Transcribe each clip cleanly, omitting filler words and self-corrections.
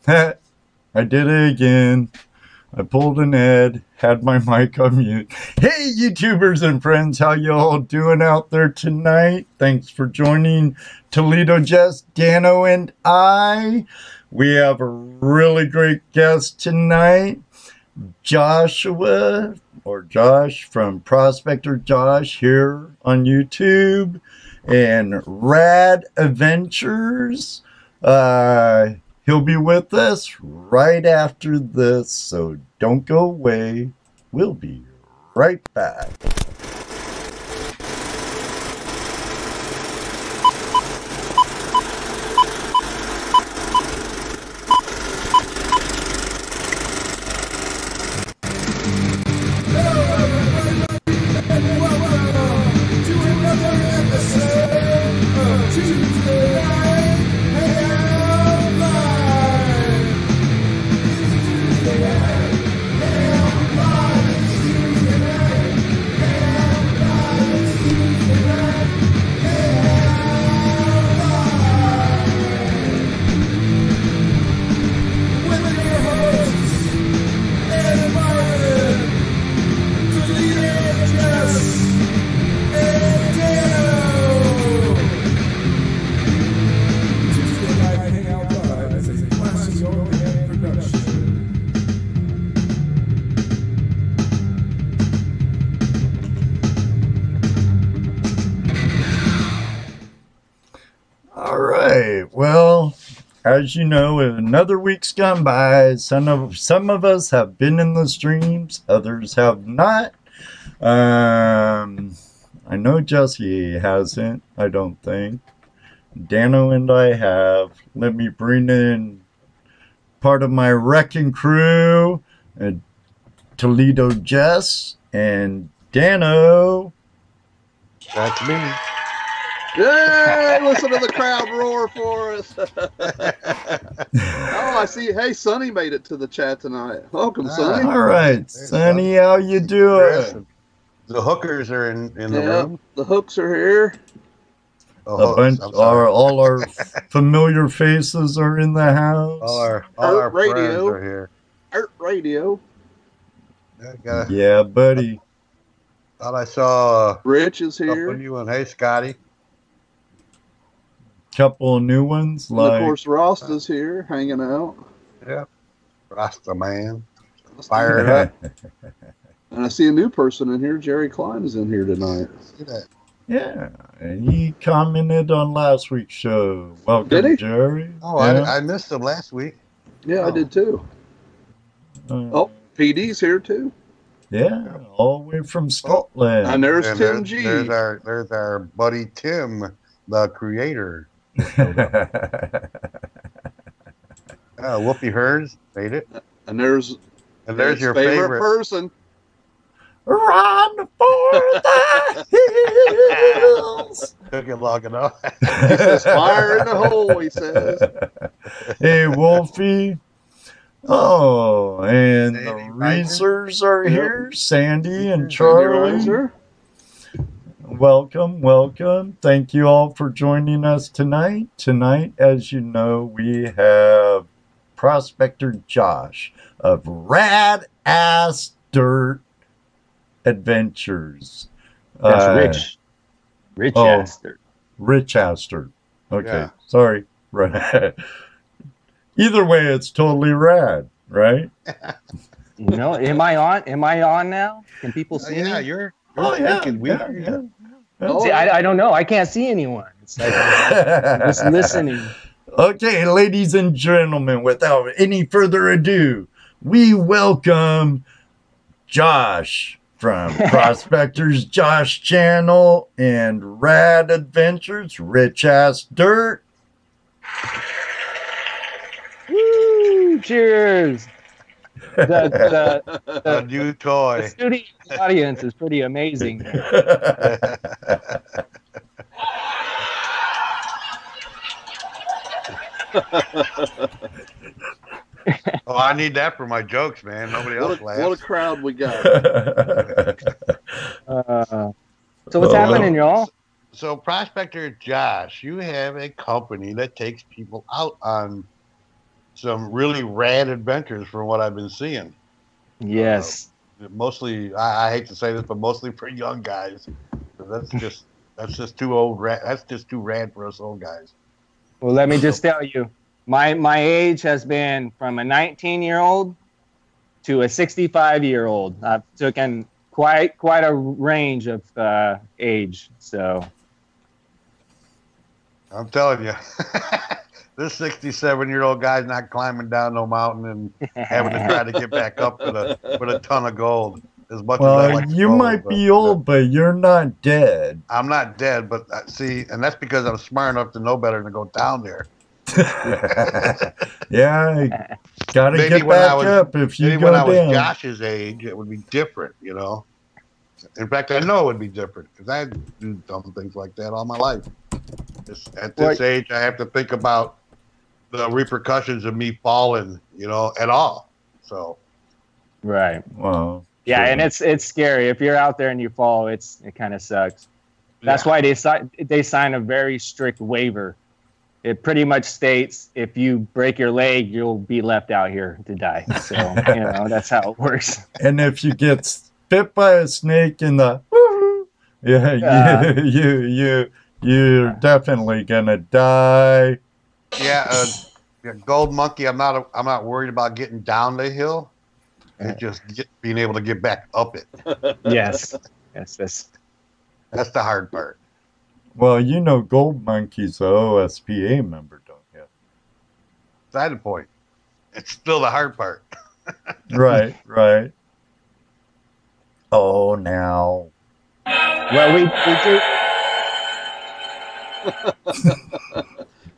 I did it again. I pulled an Ed, had my mic on mute. Hey, YouTubers and friends, how you all doing out there tonight? Thanks for joining Toledo Jess, Dano, and I. We have a really great guest tonight, Joshua, or Josh from Prospector Josh here on YouTube, and Rad Adventures. He'll be with us right after this, so don't go away. We'll be right back. As you know, another week's gone by. Some of us have been in the streams, others have not. I know Jesse hasn't, I don't think. Dano and I have. Let me bring in part of my wrecking crew, Toledo Jess and Dano. That's me. Yay! Listen to the crowd roar for us. Oh, I see. Hey, Sonny made it to the chat tonight. Welcome, Sonny. All right, Sonny, how you doing? The hookers are in the room. The hooks are here. All our familiar faces are in the house. All our friends are here. Art Radio. Yeah, buddy. Thought I saw Rich is here. You and hey, Scotty. Couple of new ones, and of course Rasta's here hanging out. Yep, Rasta man, fired up. And I see a new person in here. Jerry Klein is in here tonight. See that? Yeah, and he commented on last week's show. Welcome, did he? Jerry. Oh, yeah. I missed him last week. Yeah, I did too. PD's here too. Yeah, all the way from Scotland. And there's Tim G. There's our buddy Tim, the creator. Whoopi Hearns made it. And there's your favorite person. Run for the hills. Took it long enough. He says fire in the hole, he says. Hey, Wolfie. Oh, and the Reezers are here. Sandy and Charlie. Welcome. Thank you all for joining us tonight. Tonight, as you know, we have Prospector Josh of Rad Ass Dirt Adventures. That's Rich Ass Dirt. Rich Ass Dirt. Okay, yeah. Sorry. Right. Either way, it's totally rad, right? No, am I on now? Can people see me? You're speaking. Yeah. See, I don't know. I can't see anyone. It's like I'm just listening. Okay, ladies and gentlemen, without any further ado, we welcome Josh from Prospectors Josh channel and Rad Adventures, Rich Ass Dirt. Woo! Cheers! The new toy. The studio audience is pretty amazing. Oh, I need that for my jokes, man. Nobody else laughs. What a crowd we got. So what's happening, y'all? So, Prospector Josh, you have a company that takes people out on some really rad adventures from what I've been seeing. Yes. Mostly, I hate to say this, but mostly for young guys. That's just too old. That's just too rad for us old guys. Well, let me just tell you, my age has been from a 19-year-old to a 65-year-old. I've taken quite a range of age. So I'm telling you, this 67-year-old guy's not climbing down no mountain and having to try to get back up with a ton of gold. As much as I like you gold, might be old, but you're not dead. I'm not dead, but see, and that's because I'm smart enough to know better than to go down there. Yeah, gotta Maybe get back up if you maybe go when I was down. Josh's age, it would be different, you know. In fact, I know it would be different because I do dumb things like that all my life. At this age, I have to think about the repercussions of me falling, you know, at all. So, right. Wow. Yeah, Sure. and it's scary if you're out there and you fall. It kind of sucks. That's why they sign a very strict waiver. It pretty much states if you break your leg, you'll be left out here to die. So that's how it works. And if you get bit by a snake in the you're definitely gonna die. yeah, Gold Monkey. I'm not worried about getting down the hill. It's just being able to get back up it. Yes. That's the hard part. Well, Gold Monkey's a OSPA member, don't you? Side the point. It's still the hard part. Right. Oh, now. Well, we do.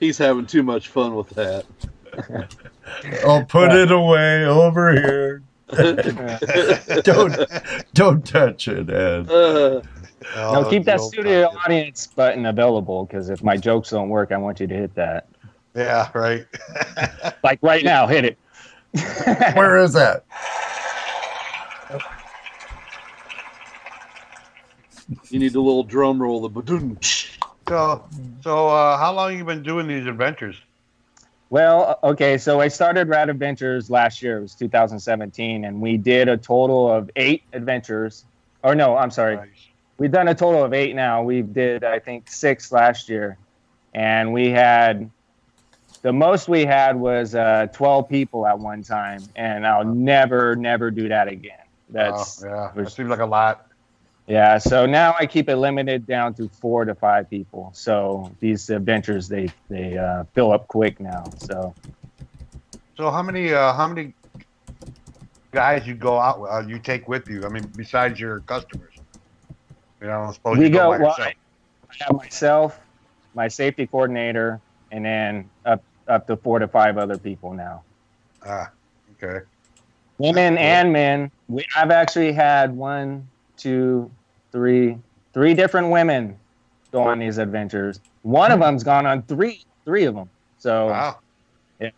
He's having too much fun with that. I'll put it away over here. Don't touch it, Ed. No, keep that studio audience button available because if my jokes don't work, I want you to hit that. Yeah, right. Like right now, hit it. Where is that? You need a little drum roll. The ba-doom. So how long have you been doing these adventures? Well, okay, so I started Rad Adventures last year. It was 2017, and we did a total of 8 adventures. Or no, I'm sorry. Nice. We've done a total of 8 now. We did, I think, 6 last year. And we had, the most we had was 12 people at one time. And I'll never do that again. That seems like a lot. Yeah, so now I keep it limited down to 4 to 5 people. So these adventures, they fill up quick now. So how many guys you go out with, you take with you? I mean, besides your customers, I suppose you go by yourself. I have myself, my safety coordinator, and then up to 4 to 5 other people now. Okay. Women and men. I've actually had 3 different women go on these adventures. One of them's gone on three of them. So, wow. Yeah,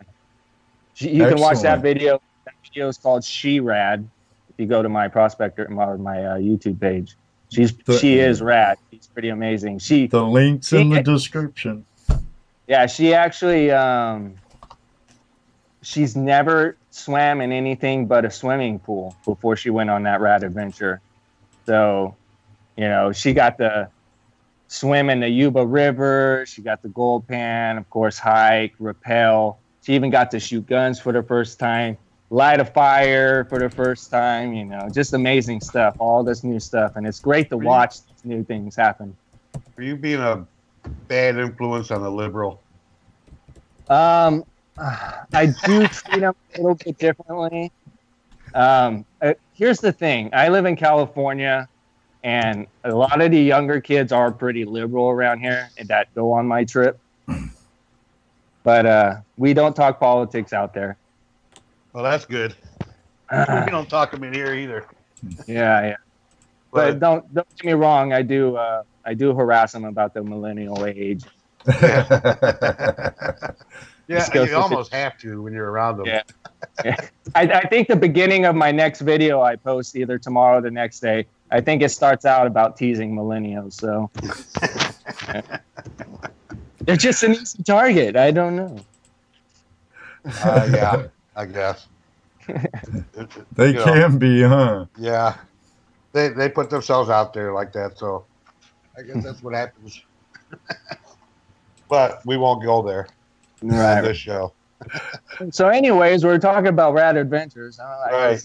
you can watch that video. That video is called She Rad. If you go to my Prospector or my YouTube page, she is rad. She's pretty amazing. The link's in the description. Yeah, she actually she's never swam in anything but a swimming pool before she went on that rad adventure. So, she got to swim in the Yuba River. She got the gold pan, of course, hike, rappel. She even got to shoot guns for the first time, light a fire for the first time, just amazing stuff, all this new stuff. And it's great to watch these new things happen. Are you being a bad influence on a liberal? I do treat them a little bit differently. Here's the thing. I live in California, and a lot of the younger kids are pretty liberal around here that go on my trip. But we don't talk politics out there. Well, that's good. We don't talk them in here either. Yeah. But don't get me wrong. I do harass them about the millennial age. Yeah, you almost have to when you're around them. Yeah. I think the beginning of my next video I post either tomorrow or the next day, I think it starts out about teasing millennials. So they're just an easy target. I don't know. Yeah, I guess. They You know, can be, huh? yeah, they put themselves out there like that, so I guess that's what happens. But we won't go there on Right. this show. So, anyways, we're talking about rad adventures. Right.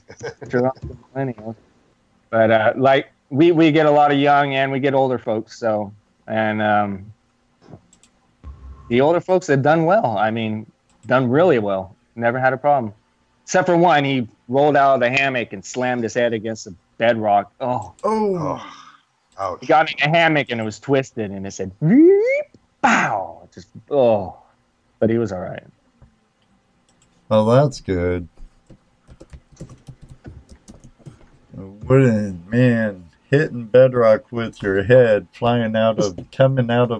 But like we get a lot of young and we get older folks. So, and the older folks have done well. I mean, done really well. Never had a problem, except for one. He rolled out of the hammock and slammed his head against the bedrock. Oh, ouch. He got in a hammock and it was twisted and it said, "Bow!" Just but he was all right. Oh, that's good. Man, hitting bedrock with your head coming out of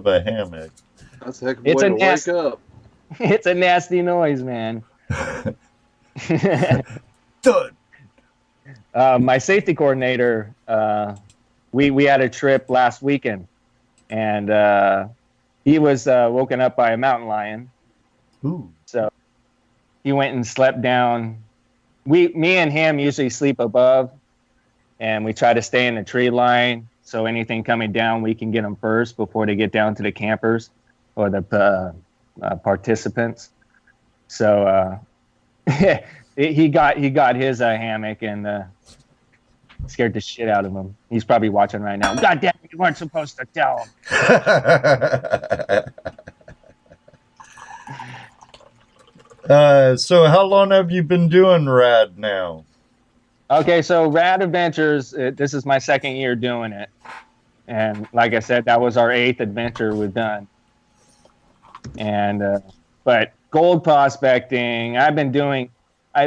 a hammock. That's a heck of a way to wake up. It's a nasty noise, man. Thud. My safety coordinator, we had a trip last weekend, and he was woken up by a mountain lion. Ooh. So he went and slept down. Me and him usually sleep above, and we try to stay in the tree line. So anything coming down, we can get them first before they get down to the campers or the participants. So he got his hammock and scared the shit out of him. He's probably watching right now. God damn it, you weren't supposed to tell him. So how long have you been doing rad now? Okay, so Rad Adventures, this is my second year doing it. And like I said, that was our 8th adventure we've done. And but gold prospecting, I've been doing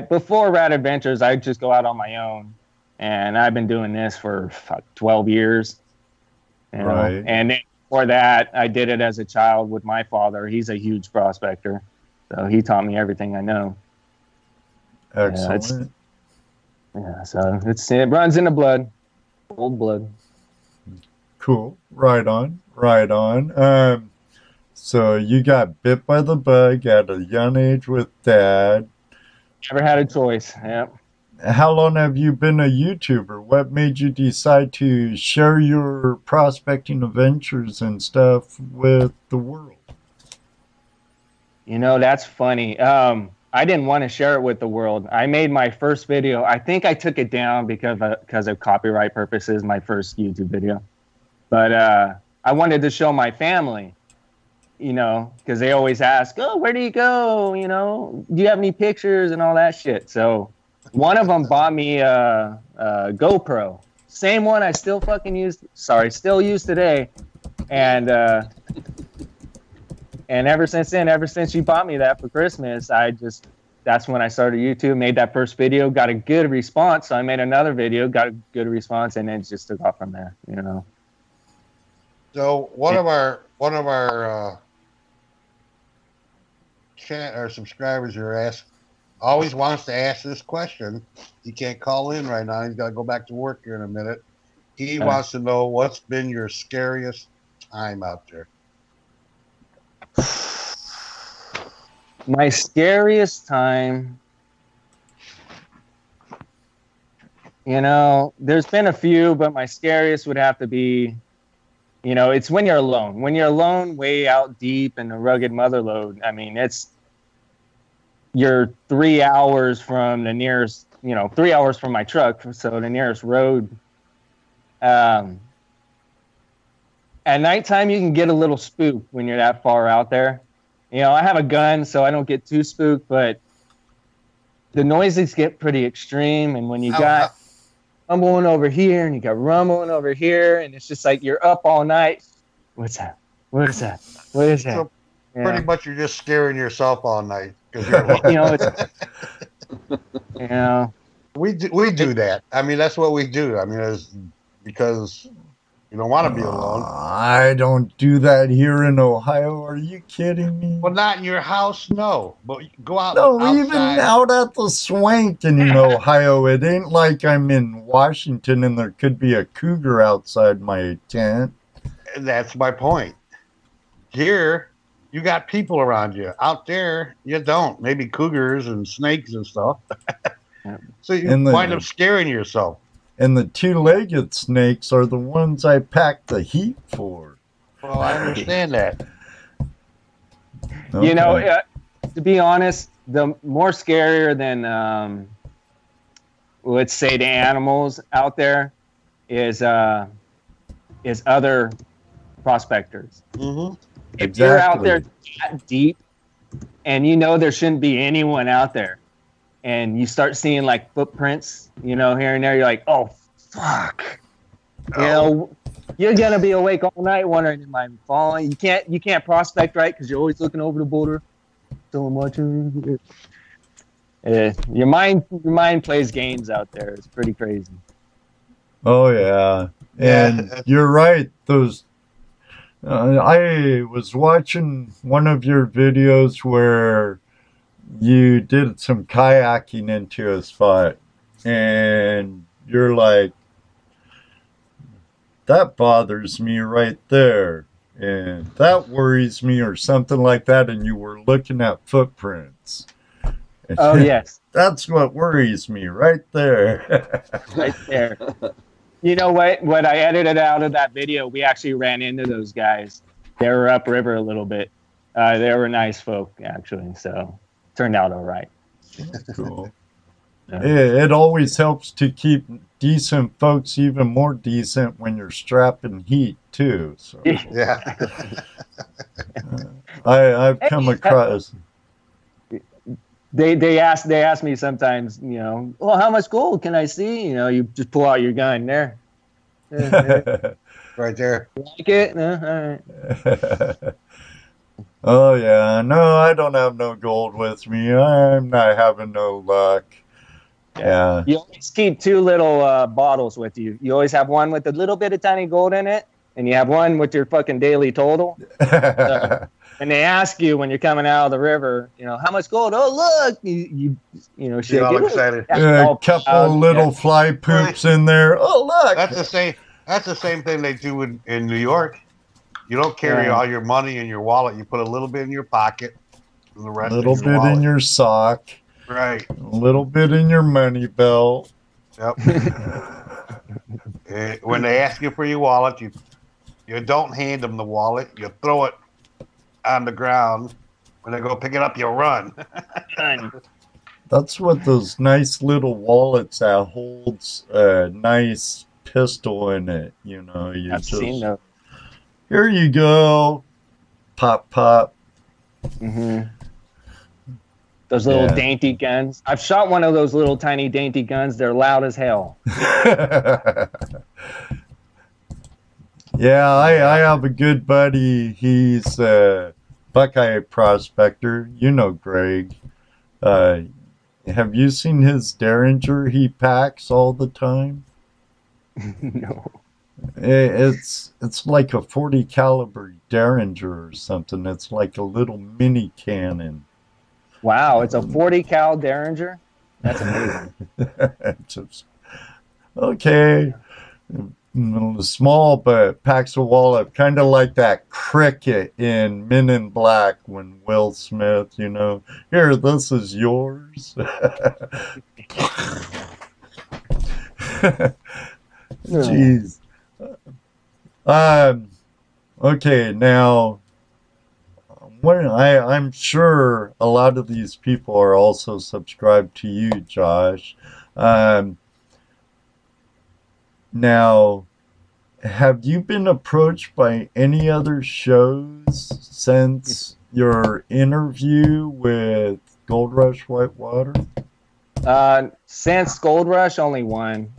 before Rad Adventures, I'd just go out on my own. And I've been doing this for 12 years. You know? Right. And then before that, I did it as a child with my father. He's a huge prospector. So he taught me everything I know. Excellent. So it runs in the blood. Old blood. Cool. Right on. Right on. So you got bit by the bug at a young age with Dad. Never had a choice. Yep. How long have you been a YouTuber? What made you decide to share your prospecting adventures and stuff with the world? You know, that's funny. I didn't want to share it with the world. I made my first video. I think I took it down because of copyright purposes, my first YouTube video. But I wanted to show my family, you know, because they always ask, oh, where do you go? You know, do you have any pictures and all that shit? So one of them bought me a GoPro. Same one I still fucking use. Sorry, still use today. And ever since then, ever since you bought me that for Christmas, that's when I started YouTube, made that first video, got a good response. So I made another video, got a good response, and then just took off from there, you know. So one of our subscribers always wants to ask this question. He can't call in right now. He's got to go back to work here in a minute. He wants to know what's been your scariest time out there. My scariest time, you know, there's been a few, but my scariest would have to be, you know, it's when you're alone. When you're alone way out deep in the rugged motherlode, I mean, you're 3 hours from the nearest, 3 hours from my truck, so the nearest road. At nighttime, you can get a little spooked when you're that far out there. You know, I have a gun, so I don't get too spooked, but the noises get pretty extreme. And when you got rumbling over here and you got rumbling over here, and it's just like you're up all night. What's that? What is that? What is that? So pretty much you're just scaring yourself all night because you're we do that. I mean, that's what we do. I mean, it's because you don't want to be alone. I don't do that here in Ohio. Are you kidding me? Well, not in your house, no. But you go out. No, outside. even out at the swank in Ohio. It ain't like I'm in Washington and there could be a cougar outside my tent. That's my point. Here, you got people around you. Out there, you don't. Maybe cougars and snakes and stuff. So you wind up scaring yourself. And the two-legged snakes are the ones I pack the heat for. Well, I understand that. Okay. You know, to be honest, the more scarier than, let's say, the animals out there is other prospectors. Mm-hmm. If you're out there that deep and you know there shouldn't be anyone out there, and you start seeing like footprints, you know, here and there, you're like, oh, fuck. You know, you're going to be awake all night wondering, am I falling? You can't prospect right because you're always looking over the border so much. Your mind plays games out there. It's pretty crazy. Oh, yeah. And you're right. Those. I was watching one of your videos where you did some kayaking into a spot, and you're like, that bothers me right there, and that worries me, or something like that, and you were looking at footprints. Oh, yes. That's what worries me right there. Right there. You know what I edited out of that video, we actually ran into those guys. They were upriver a little bit. They were nice folk, actually, so turned out all right. Cool. It always helps to keep decent folks even more decent when you're strapping heat too. So Yeah. I've come across. They ask me sometimes, you know, well, how much gold can I see? You know, you just pull out your gun there. Right there. Like it? All right. Oh yeah, no, I don't have no gold with me. I'm not having no luck. Yeah. You always keep two little bottles with you. You always have one with a little bit of tiny gold in it, and you have one with your fucking daily total. So, and they ask you when you're coming out of the river, you know, how much gold? Oh, look, you know, shit. You're all excited. A couple of little fly poops in there. Oh, look. That's the same thing they do in New York. You don't carry all your money in your wallet. You put a little bit in your pocket, and the rest a little in your bit wallet. in your sock. Right. A little bit in your money belt. Yep. When they ask you for your wallet, you don't hand them the wallet. You throw it on the ground. When they go pick it up, you run. That's what those nice little wallets that holds a nice pistol in it. You know, I've seen those. Here you go. Pop, pop. Mm-hmm. Those little dainty guns. I've shot one of those little tiny dainty guns. They're loud as hell. Yeah, I have a good buddy. He's a Buckeye prospector. You know Greg. Have you seen his Derringer he packs all the time? No. It's like a 40 caliber Derringer or something. It's like a little mini cannon. Wow, it's a 40 cal Derringer? That's amazing. Okay. Small, but packs a wallop. Kind of like that cricket in Men in Black when Will Smith, you know, here, this is yours. Jeez. Okay, now, I'm sure a lot of these people are also subscribed to you, Josh. Now, have you been approached by any other shows since your interview with Gold Rush Whitewater? Since Gold Rush, only one.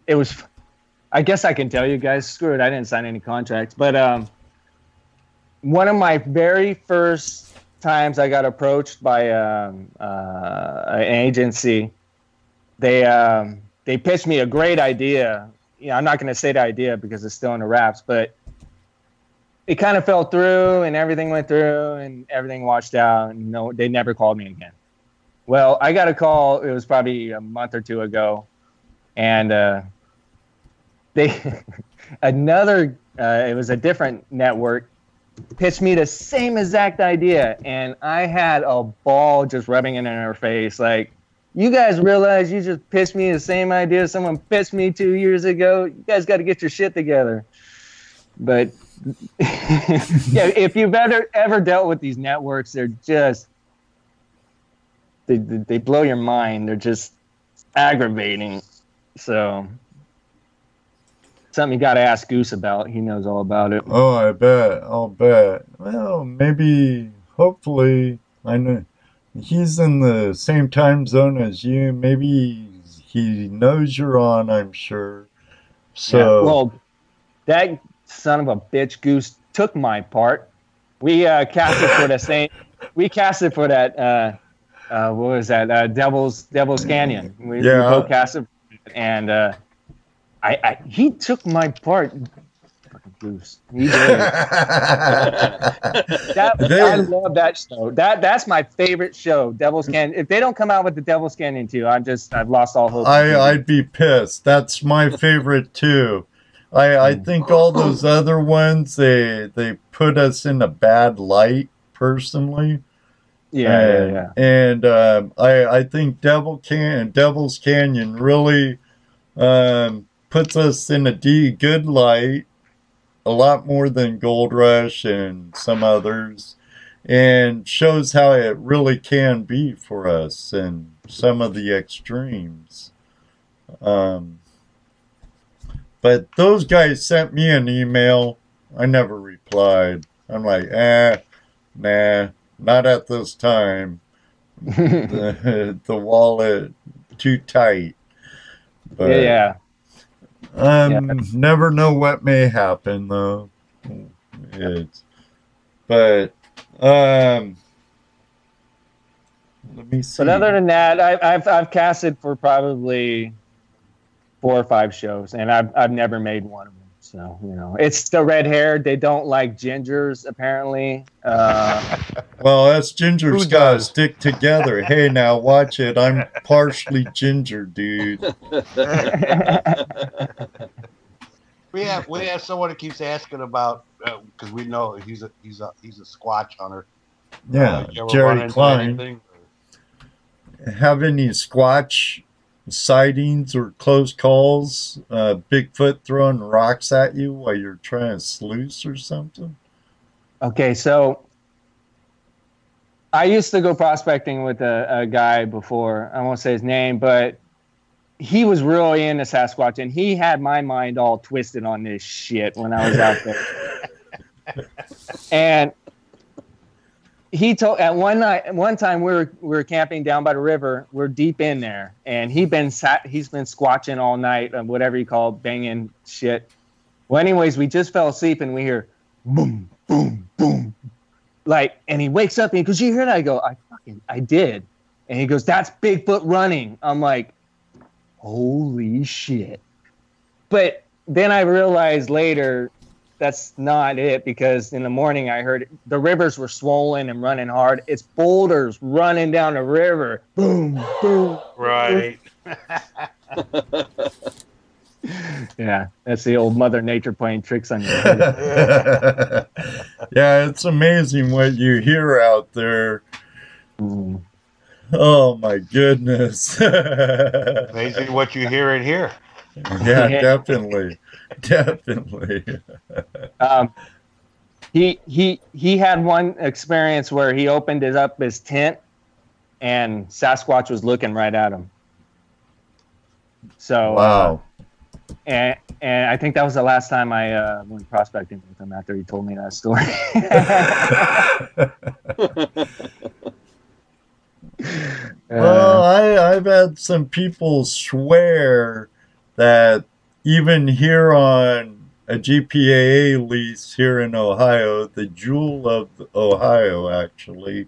It was, I guess I can tell you guys, screw it, I didn't sign any contracts, but one of my very first times I got approached by an agency, they pitched me a great idea. You know, I'm not going to say the idea because it's still in the wraps, but it kind of fell through and everything went through and everything washed out. And no, they never called me again. Well, I got a call. It was probably a month or two ago, and it was a different network. pitched me the same exact idea, and I had a ball just rubbing it in her face. Like, you guys realize you just pitched me the same idea someone pitched me 2 years ago? You guys got to get your shit together. But yeah, if you've ever dealt with these networks, they're just they blow your mind. They're just aggravating. So something you got to ask Goose about. He knows all about it. Oh, I bet. I'll bet. Well, maybe, hopefully, I know he's in the same time zone as you. Maybe he knows you're on, I'm sure. So, yeah, well, that son of a bitch Goose took my part. We casted for the same. We casted for that. What was that? Devil's Canyon. We both casted, and he took my part. Fucking Goose. He did. I love that show. That's my favorite show, Devil's Canyon. If they don't come out with the Devil's Canyon 2, I've lost all hope. I'd be pissed. That's my favorite too. I think all those other ones they put us in a bad light personally. Yeah. And I think Devil's Canyon really puts us in a good light, a lot more than Gold Rush and some others, and shows how it really can be for us in some of the extremes. But those guys sent me an email. I never replied. I'm like, nah, not at this time. The wallet too tight. But, yeah. Never know what may happen though. But let me see. But other than that, I've casted for probably 4 or 5 shows, and I've never made one of them. So, you know, it's the red hair. They don't like gingers, apparently. Well, us gingers gotta stick together. Hey, now watch it. I'm partially ginger, dude. We have someone that keeps asking about because we know he's a Squatch hunter. Yeah, Jerry Klein. Have any Squatch sightings or close calls? Bigfoot throwing rocks at you while you're trying to sluice or something? Okay, so I used to go prospecting with a guy before. I won't say his name, but he was really into Sasquatch, and he had my mind all twisted on this shit when I was out there. And he told at one time we were camping down by the river. We're deep in there, and he's been squatching all night, whatever you call it, banging shit. Well, anyways, we just fell asleep, and we hear boom, boom, boom, like, and he wakes up and he goes, "You hear that?" I go, I did," and he goes, "That's Bigfoot running." I'm like, holy shit! But then I realized later, that's not it, because in the morning I heard the rivers were swollen and running hard. It's boulders running down the river. Boom, boom. Right. Yeah, that's the old Mother Nature playing tricks on you. Yeah, it's amazing what you hear out there. Mm. Oh my goodness. Amazing what you hear in here. Yeah, definitely. Definitely. He had one experience where he opened up his tent and Sasquatch was looking right at him. So wow. And I think that was the last time I went prospecting with him after he told me that story. Well, I've had some people swear that even here on a GPAA lease here in Ohio, the jewel of Ohio, actually,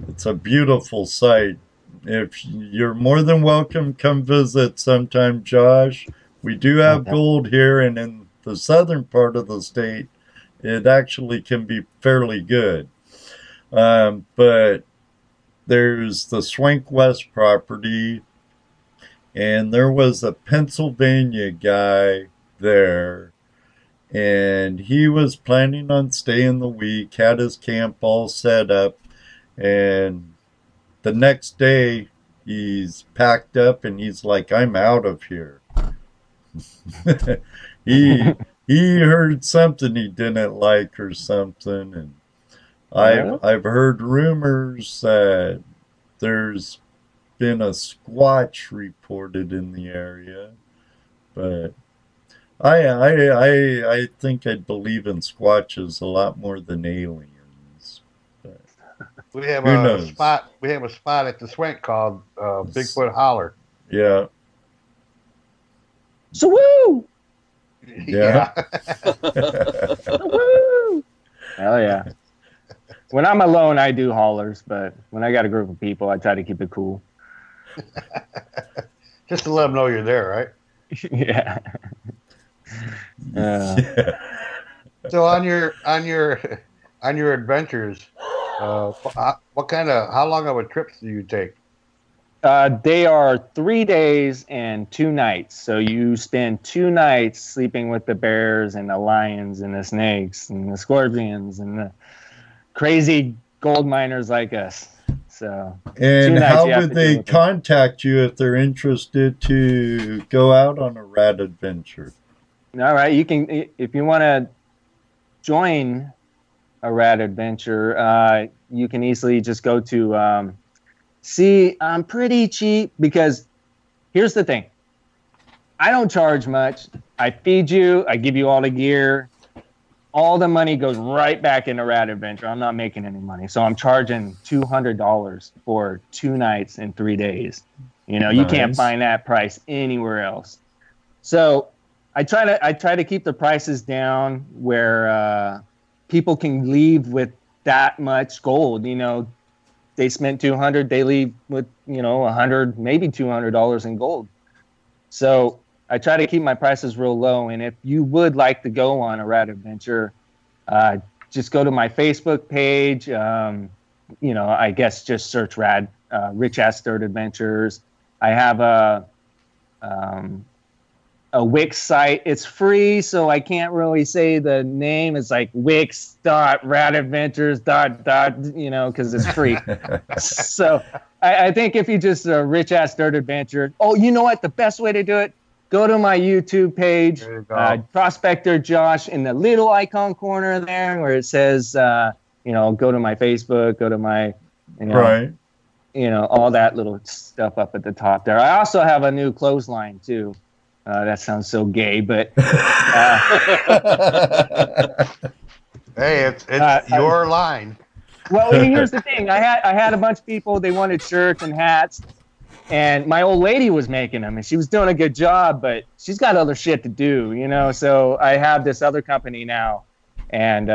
it's a beautiful site. If you're more than welcome, come visit sometime, Josh. We do have gold here, and in the southern part of the state, it actually can be fairly good. But there's the Swank West property, and there was a Pennsylvania guy there, and he was planning on staying the week, had his camp all set up, and the next day he's packed up and he's like, I'm out of here. he heard something he didn't like or something, and I've heard rumors that there's been a squatch reported in the area, but I think I'd believe in squatches a lot more than aliens. But We have who a knows? spot. We have a spot at the Swint called Bigfoot Holler. Yeah. So woo! Yeah. Woo! Hell yeah. When I'm alone, I do hollers, but when I got a group of people, I try to keep it cool. Just to let them know you're there, right? Yeah. So on your adventures, what kind of how long of a trip do you take? They are 3 days and 2 nights. So you spend 2 nights sleeping with the bears and the lions and the snakes and the scorpions and the crazy gold miners like us. So, and how would they contact you if they're interested to go out on a rat adventure? All right, you can, if you want to join a rat adventure, you can easily just go to. See, I'm pretty cheap because here's the thing. I don't charge much. I feed you. I give you all the gear. All the money goes right back into Rat Adventure. I'm not making any money. So I'm charging $200 for 2 nights and 3 days. You know, you can't find that price anywhere else. So I try to keep the prices down where people can leave with that much gold. You know, they spent $200, they leave with, you know, $100, maybe $200 in gold. So I try to keep my prices real low. And if you would like to go on a rat adventure, just go to my Facebook page. You know, I guess just search Rich Ass Dirt Adventures. I have a Wix site. It's free, so I can't really say the name. It's like wix.ratadventures. You know, because it's free. So I think if you just Rich Ass Dirt Adventure. Oh, you know what? The best way to do it, go to my YouTube page, Prospector Josh, in the little icon corner there where it says, you know, go to my Facebook, go to my, you know, Right. You know, all that little stuff up at the top there. I also have a new clothesline too. That sounds so gay, but hey, it's your line. Well, here's the thing. I had a bunch of people. They wanted shirts and hats, and my old lady was making them, and she was doing a good job, but she's got other shit to do, you know. So I have this other company now, and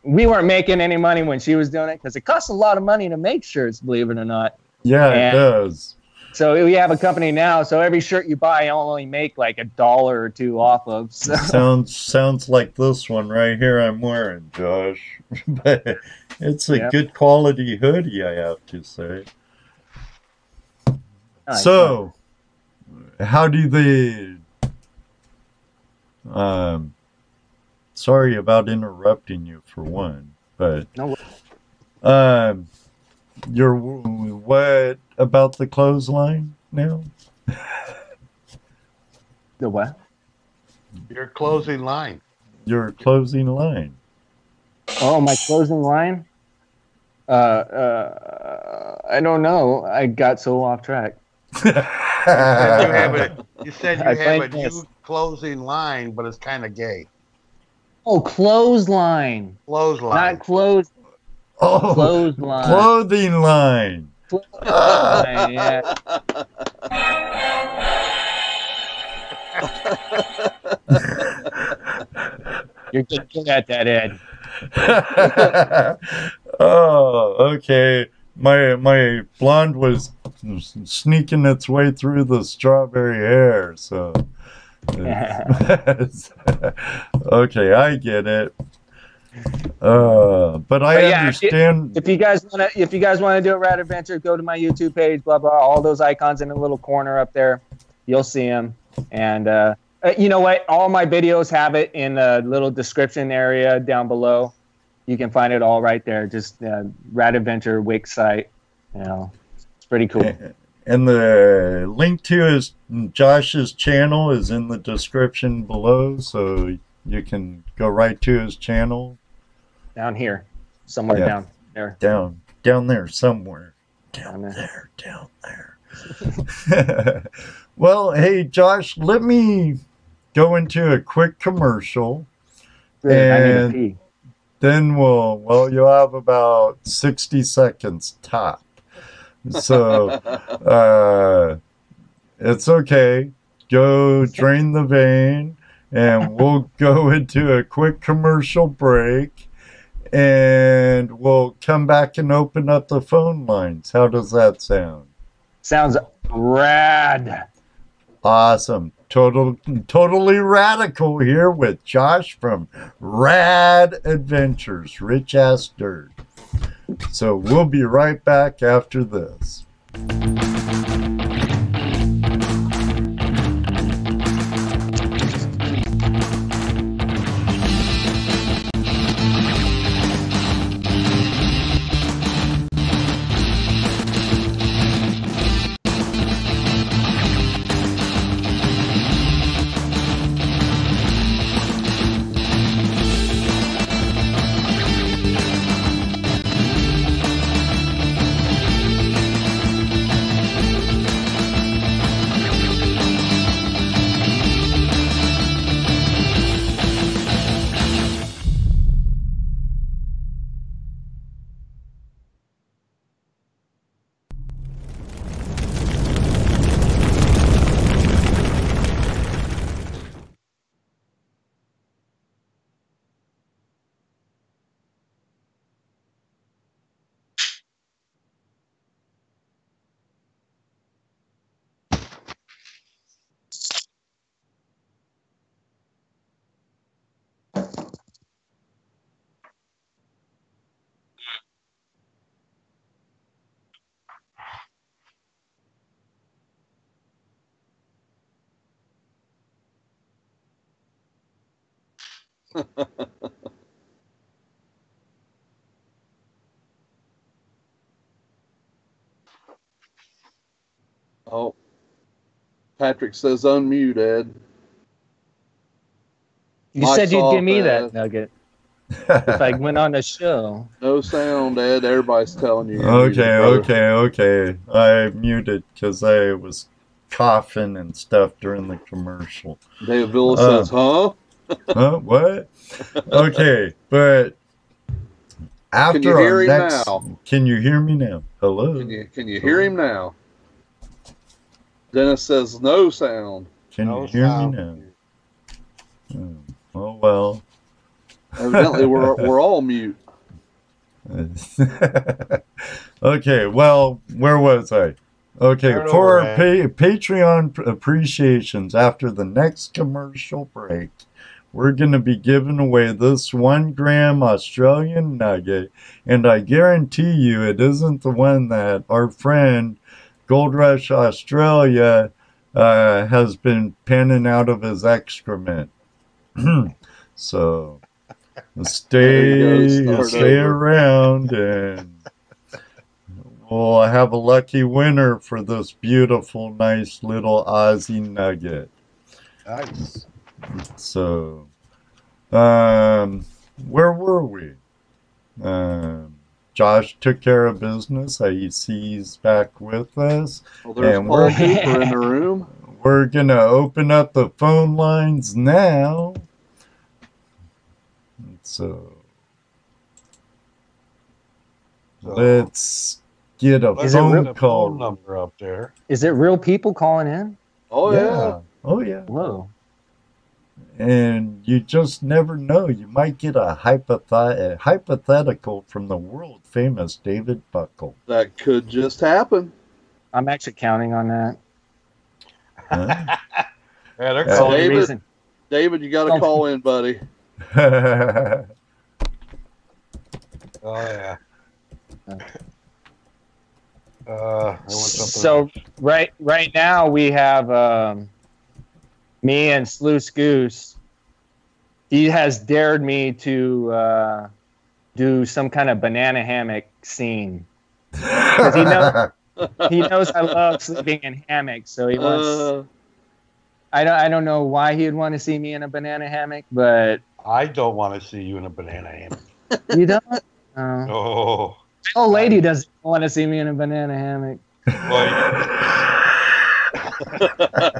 we weren't making any money when she was doing it because it costs a lot of money to make shirts, believe it or not. Yeah, it does. So we have a company now. So every shirt you buy, I'll only make like $1 or $2 off of. So. Sounds like this one right here I'm wearing, Josh. But it's a good quality hoodie, I have to say. So, how do they? Sorry about interrupting you for one, but no. You're what about the clothesline now? The what? Your closing line. Your closing line. Oh, my closing line? I don't know. I got so off track. You said you have a new closing line, but it's kind of gay. Oh, clothesline. Clothesline. Not clothes. Oh, clothesline. Clothing line. Clothesline, yeah. You're good at that, Ed. Oh, okay. My blonde was sneaking its way through the strawberry hair, so okay, I get it. But I understand. If you guys want to do a rat adventure, go to my YouTube page. Blah blah. All those icons in the little corner up there, you'll see them. And You know what? All my videos have it in the little description area down below. You can find it all right there. Just Rad Adventure Wix site. You know, it's pretty cool. And the link to Josh's channel is in the description below, so you can go right to his channel. Down here, somewhere down there. Down there somewhere. Down there. Well, hey, Josh, let me go into a quick commercial. Good. I need to pee. Then you'll have about 60 seconds top. So it's okay. Go drain the vein, and we'll go into a quick commercial break, and we'll come back and open up the phone lines. How does that sound? Sounds rad. Awesome. Totally radical here with Josh from Rad Adventures, Rich Ass Dirt. So we'll be right back after this. Oh, Patrick says unmute, Ed. You said you'd give me that nugget if I went on the show. No sound, Ed. Everybody's telling you. Okay. I muted because I was coughing and stuff during the commercial. Dave Villa says, huh? Huh? What? Okay, but after can you hear him next, now? Can you hear me now? Hello? Can you hear him now? Dennis says no sound. Can you hear me now? Oh well. Evidently, we're all mute. Okay, well, where was I? Okay, for our Patreon appreciations, after the next commercial break, we're going to be giving away this 1 gram Australian nugget, and I guarantee you it isn't the one that our friend Gold Rush Australia has been panning out of his excrement. So stay around, and we'll have a lucky winner for this beautiful, nice little Aussie nugget. Nice. So, where were we? Josh took care of business. I see he's back with us. Well, there's Paul Cooper in the room. We're going to open up the phone lines now. So let's get a phone call number up there. Is it real people calling in? Oh, yeah. Oh, yeah. Whoa. And you just never know. You might get a hypothetical from the world famous David Buckle. That could just happen. I'm actually counting on that. Huh? Yeah, they're calling. David, you got to call in, buddy. Oh, yeah. So right now we have Me and Sluice Goose, he has dared me to do some kind of banana hammock scene. Because he knows I love sleeping in hammocks, so he wants. I don't know why he'd want to see me in a banana hammock, but I don't want to see you in a banana hammock. you don't. Oh, old lady doesn't want to see me in a banana hammock. well,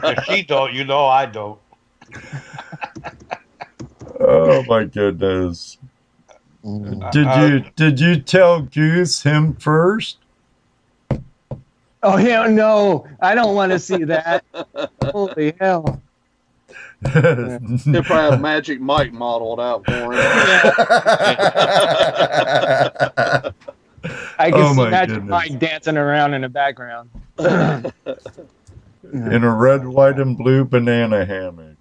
if she don't, you know I don't. Oh my goodness! Did you tell Goose him first? Oh hell no! I don't want to see that. Holy hell! They probably have Magic Mike modeled out for him. I can Oh see my Magic goodness. Mike dancing around in the background. In a red, white, and blue banana hammock.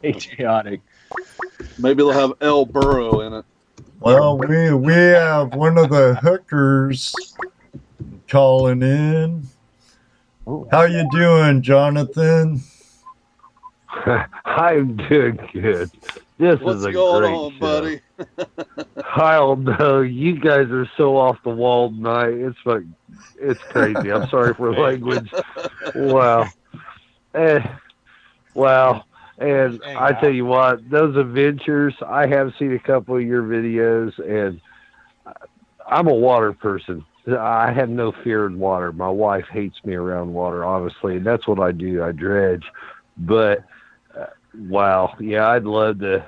Patriotic. Maybe they'll have El Burrow in it. Well, we have one of the hookers calling in. Ooh. How you doing, Jonathan? I'm doing good. This What's is a going great on, show. buddy? I don't know. You guys are so off the wall tonight. It's crazy. I'm sorry for language. Wow. Wow. And I tell you what, those adventures, I have seen a couple of your videos, and I'm a water person. I have no fear in water. My wife hates me around water, honestly, and that's what I do. I dredge. But, wow, yeah, I'd love to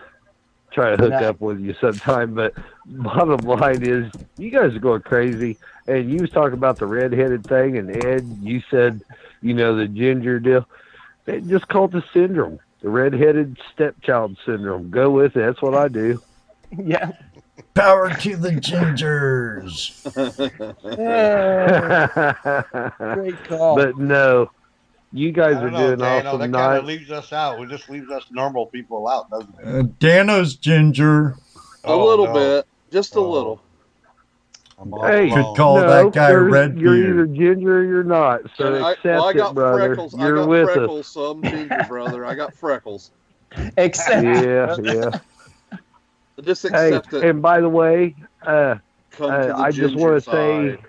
try to hook up with you sometime. But bottom line is, you guys are going crazy. And you was talking about the redheaded thing, and Ed, you said, the ginger deal. They just call it the syndrome. The redheaded stepchild syndrome. Go with it. That's what I do. Yeah. Power to the gingers. Great call. But no, you guys are doing Dano, awesome that tonight. kind of leaves us out. It just leaves us normal people out, doesn't it? Dano's ginger. A little bit. Just a little. Hey, Could call that guy Redbeard. You're either ginger or you're not. So accept I got it, brother. freckles. You're I got with freckles, us. so I'm ginger, brother. I got freckles. Accept. Yeah. Just Hey, accept it. and by the way, Come to the I just ginger want to say, side.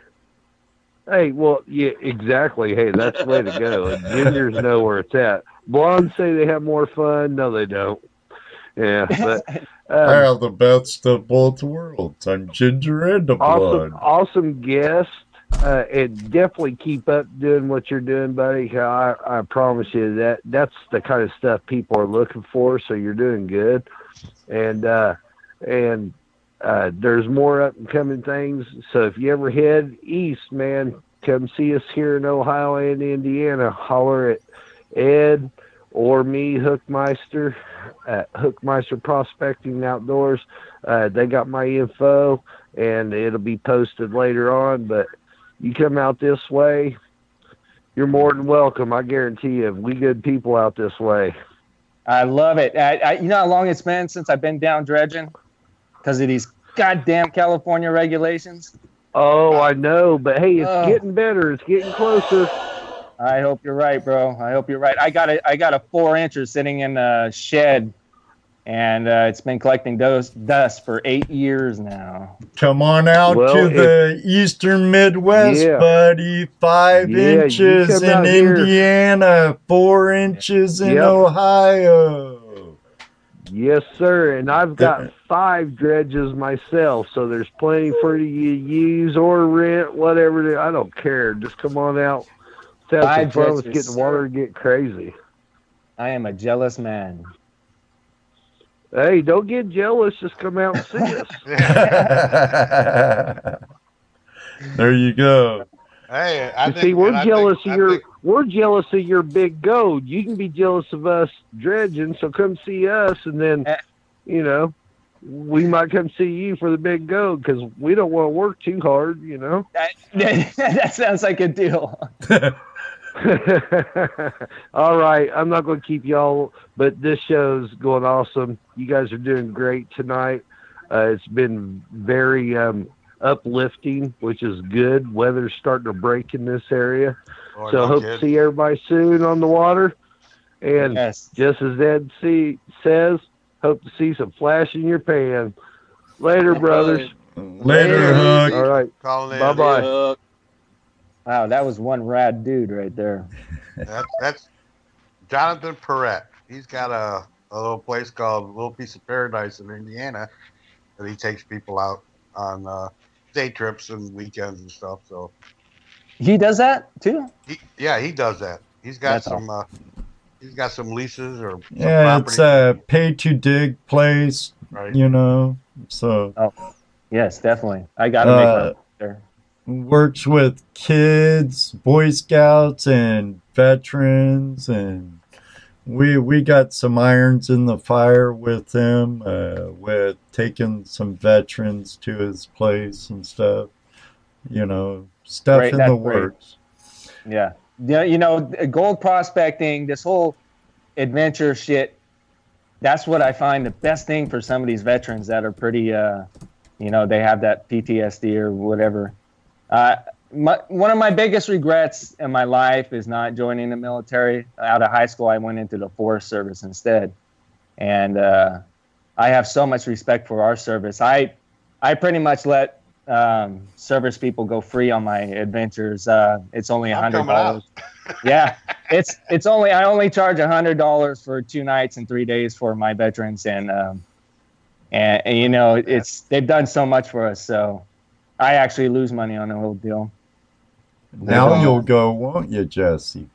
hey, well, yeah, exactly. Hey, that's the way to go. And gingers know where it's at. Blondes say they have more fun. No, they don't. Yeah, but I have the best of both worlds. I'm ginger and a blood. awesome guest. And definitely keep up doing what you're doing, buddy. I promise you that's the kind of stuff people are looking for. So you're doing good, and there's more up and coming things. So if you ever head east, man, come see us here in Ohio and Indiana. Holler at Ed or me, Hookmeister, at Hookmeister Prospecting Outdoors. They got my info, and it'll be posted later on. But you come out this way, you're more than welcome. I guarantee you, we good people out this way. I love it. You know how long it's been since I've been down dredging? Because of these goddamn California regulations. Oh, I know, but hey, it's getting better. It's getting closer. I hope you're right, bro. I hope you're right. I got a 4-incher sitting in a shed, and it's been collecting dust for 8 years now. Come on out to the Eastern Midwest, buddy. 5 inches in Indiana, 4 inches in Ohio. Yes, sir. And I've got 5 dredges myself, so there's plenty for you to use or rent, whatever. I don't care. Just come on out. Have some fun. Let's get in the water and get crazy. I am a jealous man. Hey, don't get jealous. Just come out and see us. There you go. Hey, we're jealous of your big gold. You can be jealous of us dredging, so come see us, and then, we might come see you for the big gold because we don't want to work too hard, That sounds like a deal. All right, I'm not going to keep y'all, but this show's going awesome. You guys are doing great tonight. It's been very uplifting, which is good. Weather's starting to break in this area, so hope to see everybody soon on the water. And Yes. just as Ed says, hope to see some flash in your pan. Later, brothers. Later, Later. Hook. All right. Calling in. Bye-bye. Hook. Wow, that was one rad dude right there. That's Jonathan Perrette. He's got a little place called Little Piece of Paradise in Indiana that he takes people out on day trips and weekends and stuff. So He does that too? he does that. He's got That's some he's got some leases or some Yeah, it's property. a pay-to-dig place, Right. you know. So Yes, definitely. I got to make my there. works with kids, Boy Scouts, and veterans, and we got some irons in the fire with him, with taking some veterans to his place and stuff. You know, stuff Great, in that's the great. works. Yeah. Yeah, you know, gold prospecting, this whole adventure shit, that's what I find the best thing for some of these veterans that are pretty, you know, they have that PTSD or whatever. One of my biggest regrets in my life is not joining the military. Out of high school, I went into the Forest Service instead. And I have so much respect for our service. I pretty much let service people go free on my adventures. It's only $100. Yeah, it's only I only charge $100 for 2 nights and 3 days for my veterans, and you know they've done so much for us. So I actually lose money on the whole deal. Now you'll go, won't you, Jesse?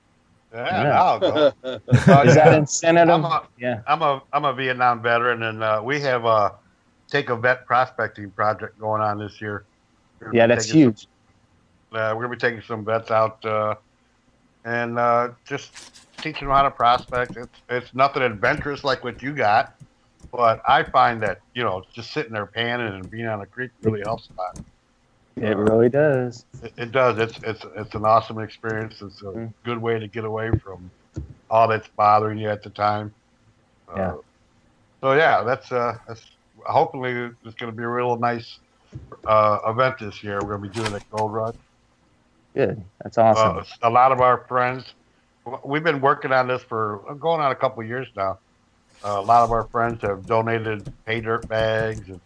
Yeah, I'll go. Is that incentive? I'm a Vietnam veteran, and we have take a vet prospecting project going on this year. Yeah, that's huge. We're gonna be taking some vets out and just teaching them how to prospect. It's nothing adventurous like what you got, but I find that just sitting there panning and being on a creek really helps a lot. It really does. It does. It's an awesome experience. It's a good way to get away from all that's bothering you at the time. Yeah. So yeah, that's hopefully it's going to be a real nice event this year. We're going to be doing a Gold Rush. Good. That's awesome. A lot of our friends, we've been working on this for going on a couple of years now. A lot of our friends have donated pay dirt bags, and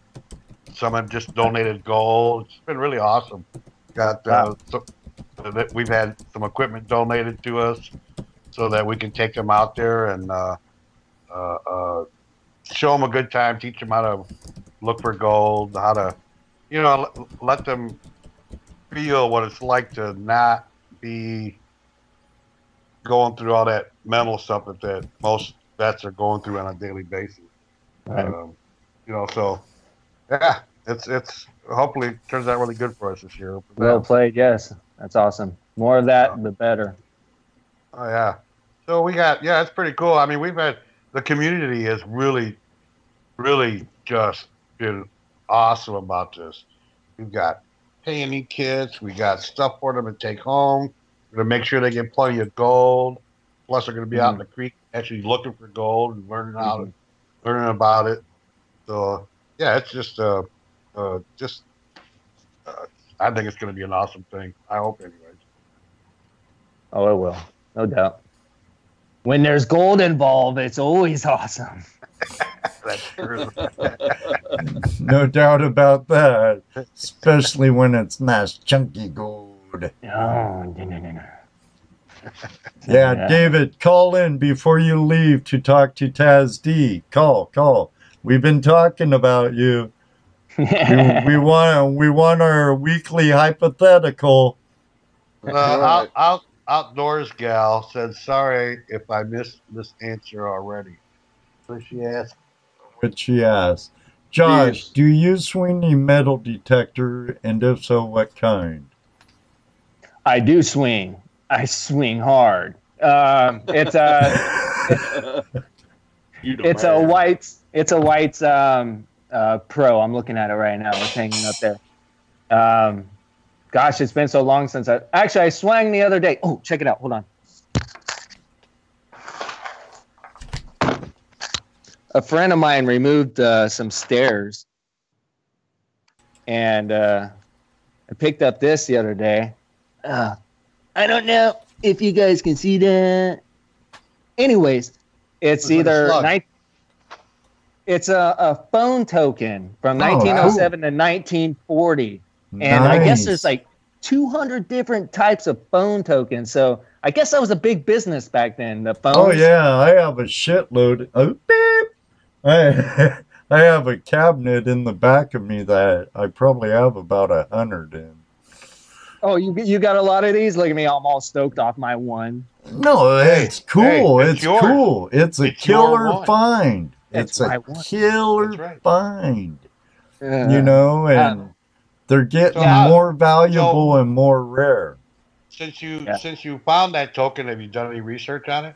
some have just donated gold. It's been really awesome. We've had some equipment donated to us so that we can take them out there and show them a good time, teach them how to look for gold, how to, let them feel what it's like to not be going through all that mental stuff that most vets are going through on a daily basis. Right. So yeah, it's hopefully turns out really good for us this year. Well played. Yes, that's awesome. More of that, the better. Oh yeah. So we got it's pretty cool. I mean, we've had the community has really, really just been awesome about this. We've got painting kits. We got stuff for them to take home. We're gonna make sure they get plenty of gold. Plus, they're gonna be out in the creek actually looking for gold and learning about it. So yeah, it's just I think it's gonna be an awesome thing. I hope, anyways. Oh, it will, no doubt. When there's gold involved, it's always awesome. That's true. No doubt about that. Especially when it's nice, chunky gold. No. Yeah, David, call in before you leave to talk to Taz D. Call. We've been talking about you. we want our weekly hypothetical. Outdoors gal said, "Sorry if I missed this answer already." So she asked. What she asked. Josh, do you swing a metal detector, and if so, what kind? I do swing. I swing hard. It's a White's Pro. I'm looking at it right now. It's hanging up there. Gosh, it's been so long since I swung the other day. Oh, check it out. Hold on. A friend of mine removed some stairs, and I picked up this the other day. I don't know if you guys can see that. Anyways, it's Looks like a either slug. it's a phone token from Oh, 1907 to 1940, and I guess there's Nice. like 200 different types of phone tokens. So I guess that was a big business back then. The phones. Oh yeah, I have a shitload. Oh, beep. I I have a cabinet in the back of me that I probably have about 100 in. Oh, you got a lot of these. Look at me, I'm all stoked off my one. No, it's cool. hey, it's it's yours. cool. It's a It's your killer one. find. It's It's my a one. killer That's right. find. Yeah. You know, and they're getting So, more valuable and more rare. Since you found that token, have you done any research on it?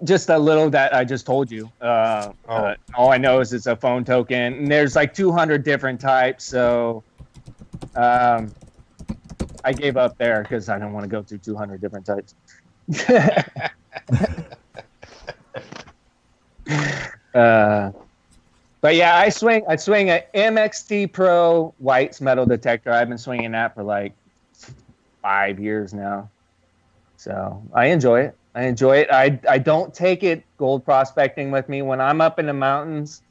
Just a little that I just told you. All I know is it's a phone token, and there's like 200 different types. So, I gave up there because I don't want to go through 200 different types. But yeah, I swing a MXT Pro White's metal detector. I've been swinging that for like 5 years now. So I enjoy it. I don't take it gold prospecting with me when I'm up in the mountains.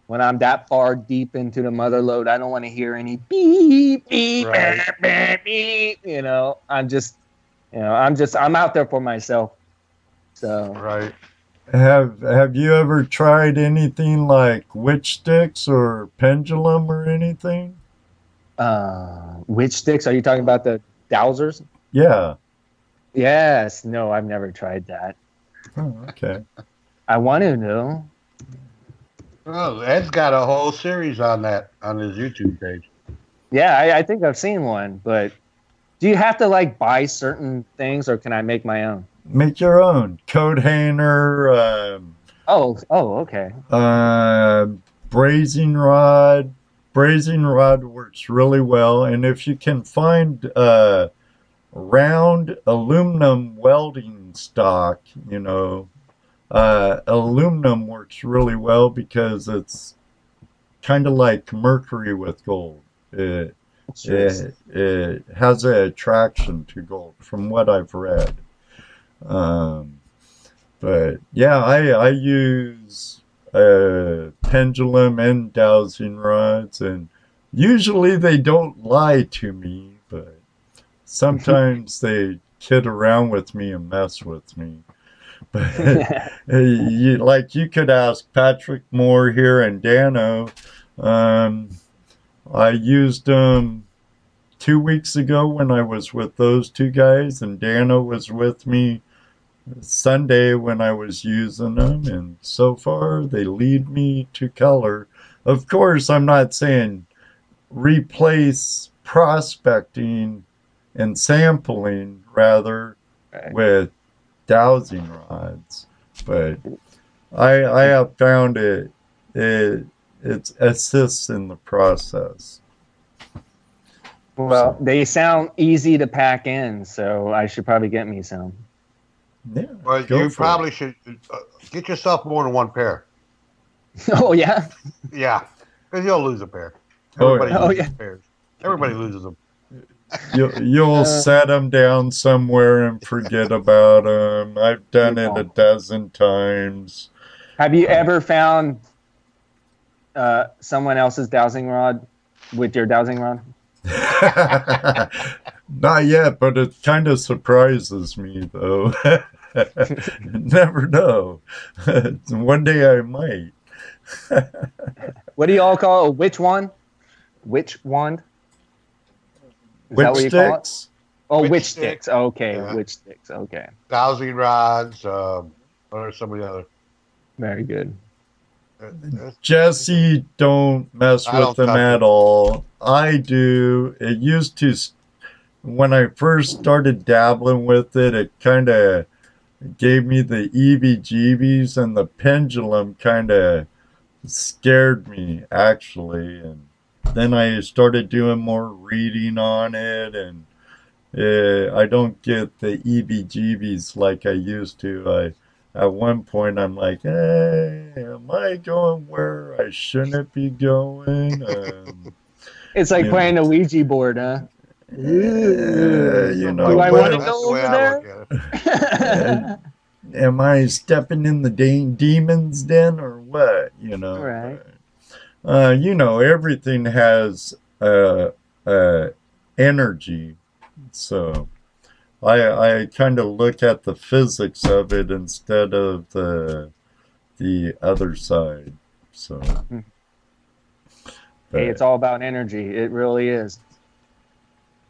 When I'm that far deep into the mother lode, I don't want to hear any beep beep, Right. beep, beep, beep. You know, I'm out there for myself. So Right. Have you ever tried anything like witch sticks or pendulum or anything? Witch sticks? Are you talking about the dowsers? Yeah. Yes. No, I've never tried that. Oh, okay. I want to know. Oh, Ed's got a whole series on that on his YouTube page. Yeah, I think I've seen one, but do you have to like buy certain things, or can I make my own? Make your own coat hanger. Oh, okay. Brazing rod. Brazing rod works really well, and if you can find round aluminum welding stock, you know, aluminum works really well because it's kind of like mercury with gold. It has an attraction to gold, from what I've read. But yeah, I use pendulum and dowsing rods, and usually they don't lie to me, but sometimes they kid around with me and mess with me. But you could ask Patrick Moore here and Dano. I used them 2 weeks ago when I was with those two guys, and Dano was with me Sunday when I was using them, and so far they lead me to color. Of course, I'm not saying replace prospecting and sampling, rather, with dowsing rods, but I have found it assists in the process. Well, they sound easy to pack in, so I should probably get me some. Yeah, Well, you probably should get yourself more than one pair. Oh yeah. Yeah, because you'll lose a pair. Oh, Everybody yeah. loses pairs. Everybody loses them. You'll set them down somewhere and forget about them. I've done it a dozen times. Have you ever found someone else's dowsing rod with your dowsing rod? Not yet, but it kind of surprises me, though. Never know. One day I might. What do you all call a witch wand? Witch wand? Is Witch that what you call it? sticks? Oh, Witch witch stick. sticks. Okay, Yeah. witch sticks. Okay, Dowsing rods, what are some of the other? very good. Jesse, don't mess I with don't them touch at it. all. I do. It used to, when I first started dabbling with it, it kind of gave me the EBGBs, and the pendulum kind of scared me, actually. And then I started doing more reading on it, and I don't get the EBGBs like I used to. At one point, I'm like, hey, am I going where I shouldn't be going? It's like Yeah. playing a Ouija board, huh? You know, Do I but- wanna That's go the way over I there? look at it. am I stepping in the demon's den or what? You know, Right. You know, everything has energy, so I kind of look at the physics of it instead of the other side. So, Hey, it's all about energy. It really is.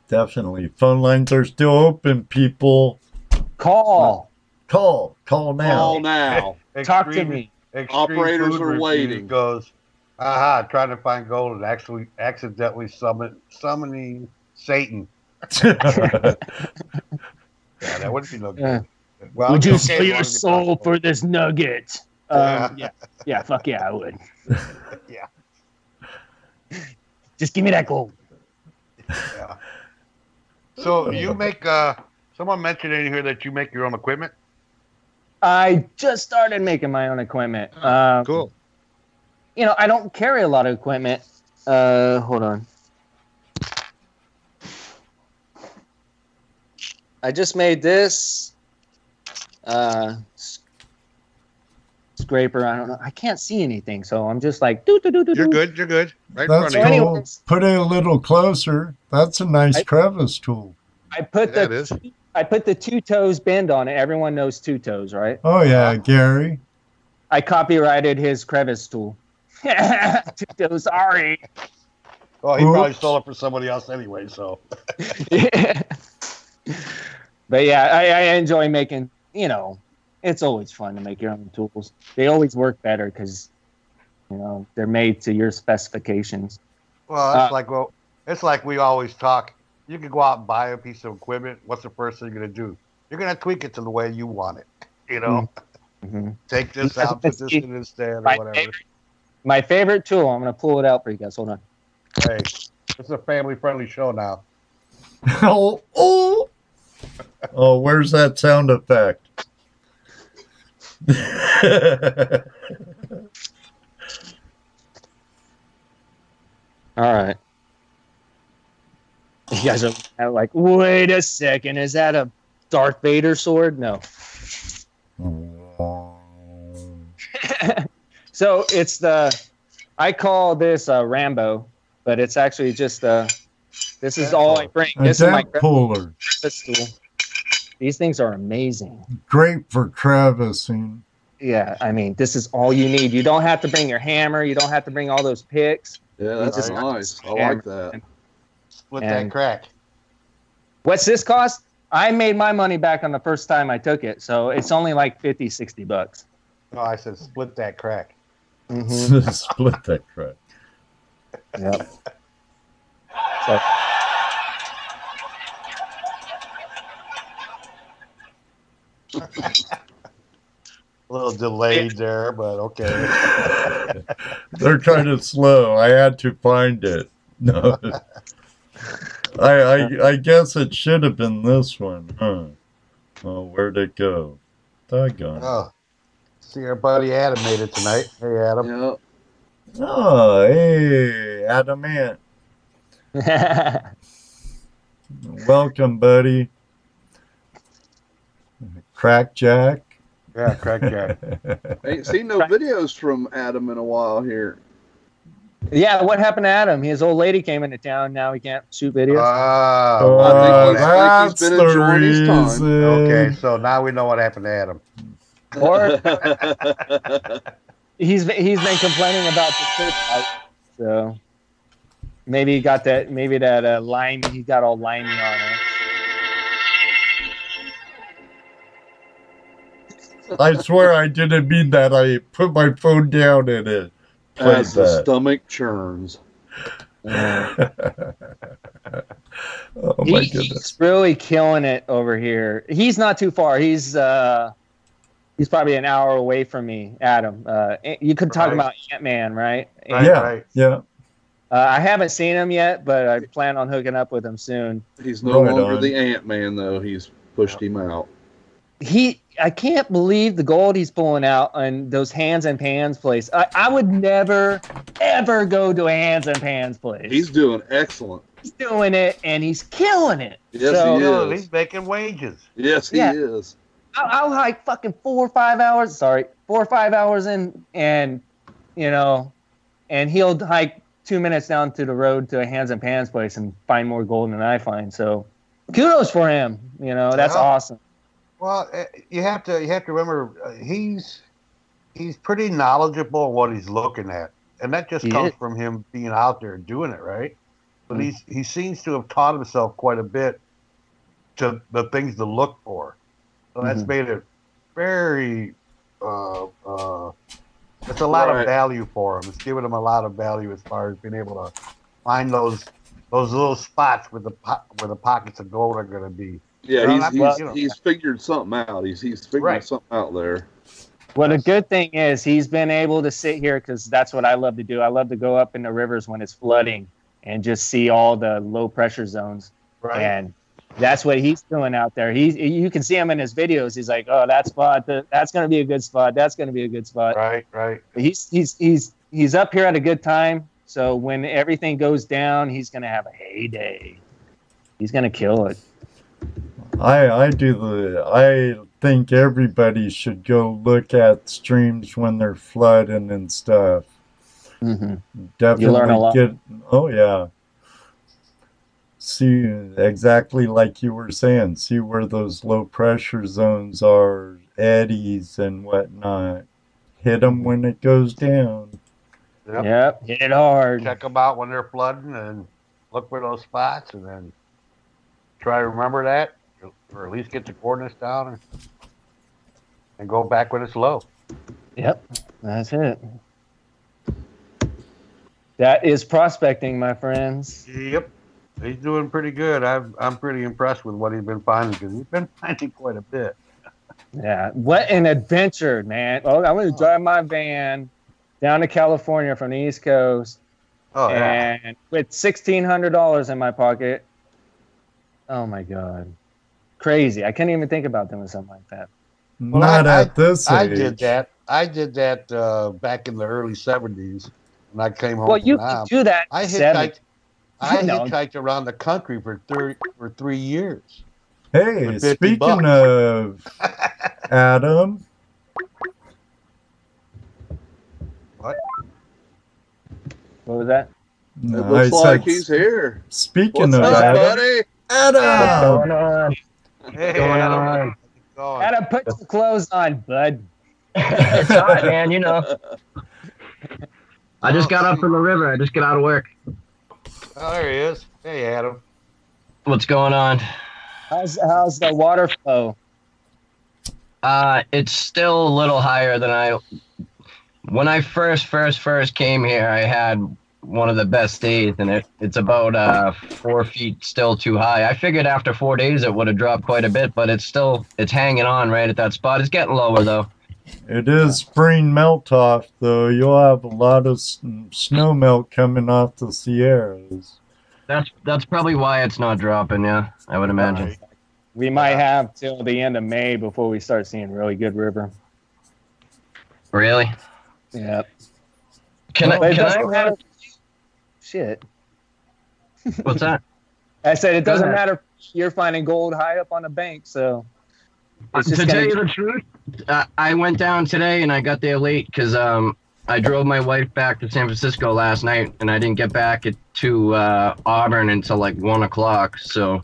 Definitely, phone lines are still open. People, Call now. Call now. Talk to me. Operators Food are Reviews waiting. Goes, aha, trying to find gold and actually accidentally summoning Satan. Yeah, that wouldn't be no good. Well, Would okay, you as sell long your as you soul talk for this nugget? Yeah, fuck yeah, I would. Yeah. Just give me that gold. Yeah. So you make someone mentioned in here that you make your own equipment? I just started making my own equipment. Cool. You know, I don't carry a lot of equipment. Hold on. I just made this scraper. I don't know. I can't see anything, so I'm just like do. You're good. You're good. Right in That's front of you. cool. Put it a little closer. That's a nice crevice tool. I put That is. I put the two toes bend on it. Everyone knows two toes, right? Oh yeah, Gary. I copyrighted his crevice tool. Two toes, sorry. Oh, he probably Oops. stole it for somebody else anyway. So. But yeah, I enjoy making. You know, it's always fun to make your own tools. They always work better because, you know, they're made to your specifications. Well, it's like we always talk. You can go out and buy a piece of equipment. What's the first thing you're gonna do? You're gonna tweak it to the way you want it. You know, Mm-hmm. take this out, put this in instead, or whatever. My favorite tool. I'm gonna pull it out for you guys. Hold on. Hey, it's a family-friendly show now. Oh, where's that sound effect? All right. You guys are like, wait a second. Is that a Darth Vader sword? No. So it's I call this Rambo, but it's actually just this is all I bring. A This is my dent puller. crevice tool. These things are amazing. Great for crevicing. Yeah, I mean, this is all you need. You don't have to bring your hammer. You don't have to bring all those picks. Yeah, that's Just- nice. I like that. Split And- that crack. What's this cost? I made my money back on the first time I took it, so it's only like $50-$60. No, I said split that crack. Mm-hmm. Split that crap. Yep. So, A little delayed there, but okay. They're kind of slow. I had to find it. No. I guess it should have been this one, huh? Oh, where'd it go? Doggone. Oh, see our buddy Adam made it tonight. Hey, Adam. Yeah. Oh, hey, Adam Ant. Welcome, buddy. Crack Jack. Yeah, crack jack. Ain't seen no videos from Adam in a while here. yeah, what happened to Adam? His old lady came into town. Now he can't shoot videos. Oh, I think that's he's been the enjoying his time. reason. okay. So now we know what happened to Adam. Or he's been complaining about the food fight, so maybe he got that. Maybe that lime. He got all limey on it. I swear I didn't mean that. I put my phone down and it played As the that. stomach churns. Oh my goodness. He's really killing it over here. He's not too far. He's probably an hour away from me, Adam. You could talk Right. about Ant-Man, right? Right, Yeah, right. yeah. I haven't seen him yet, but I plan on hooking up with him soon. He's no Right longer on. the Ant-Man, though. He's pushed him out. I can't believe the gold he's pulling out on those Hands and Pans place. I would never, ever go to a Hands and Pans place. He's doing excellent. He's doing it, and he's killing it. Yes, So- he No, is. he's making wages. Yes, he Yeah. is. I'll hike fucking 4 or 5 hours. Sorry, 4 or 5 hours in, and you know, and he'll hike 2 minutes down to the road to a Hands and Pans place and find more gold than I find. So, kudos for him. You know, that's awesome. Well, you have to remember he's pretty knowledgeable on what he's looking at, and that just comes from him being out there doing it, right? But he seems to have taught himself quite a bit to the things to look for. So that's made it very. It's a lot of value for him. It's given him a lot of value as far as being able to find those little spots where the pockets of gold are going to be. Yeah, he's figured something out. He's figured something out there. Well, the good thing is he's been able to sit here because that's what I love to do. I love to go up in the rivers when it's flooding and just see all the low pressure zones. Right. And that's what he's doing out there. You can see him in his videos. He's like, oh, that spot, that's going to be a good spot. That's going to be a good spot. Right. But he's up here at a good time. So when everything goes down, he's going to have a heyday. He's going to kill it. I think everybody should go look at streams when they're flooding and stuff. Definitely you learn a lot. Oh yeah. See exactly like you were saying. See where those low pressure zones are, eddies and whatnot. Hit them when it goes down. Yep. Hit it hard. Check them out when they're flooding and look for those spots, and then try to remember that, or at least get the coordinates down and go back when it's low. Yep, that's it. That is prospecting, my friends. Yep, he's doing pretty good. I'm pretty impressed with what he's been finding, because he's been finding quite a bit. Yeah, what an adventure, man! Oh, I'm going to drive my van down to California from the East Coast, and with $1,600 in my pocket. Oh my God, crazy! I can't even think about doing something like that. Well, Not at this age. I did that back in the early '70s when I came home. Well, you can do that. I hitchhiked around the country for 3 years. Hey, speaking of Adam. What was that? It looks like he's here. Speaking of Adam, buddy? Adam! What's going on? Hey, What's going Adam. on? Adam, put your clothes on, bud. It's hot, man, you know. I just got up from the river. I just got out of work. Oh, there he is. Hey, Adam. What's going on? How's the water flow? It's still a little higher than when I first came here. I had one of the best days, and it's about 4 feet still too high. I figured after 4 days it would have dropped quite a bit, but it's hanging on right at that spot. It's getting lower though. It is spring melt off though. You'll have a lot of snow melt coming off the Sierras. That's probably why it's not dropping. Yeah, I would imagine. We might have till the end of May before we start seeing really good river. Really? Yeah. Can I run? Shit. What's that? I said it doesn't matter. You're finding gold high up on the bank, so. To tell you the truth, I went down today and I got there late because I drove my wife back to San Francisco last night, and I didn't get back to Auburn until like 1 o'clock. So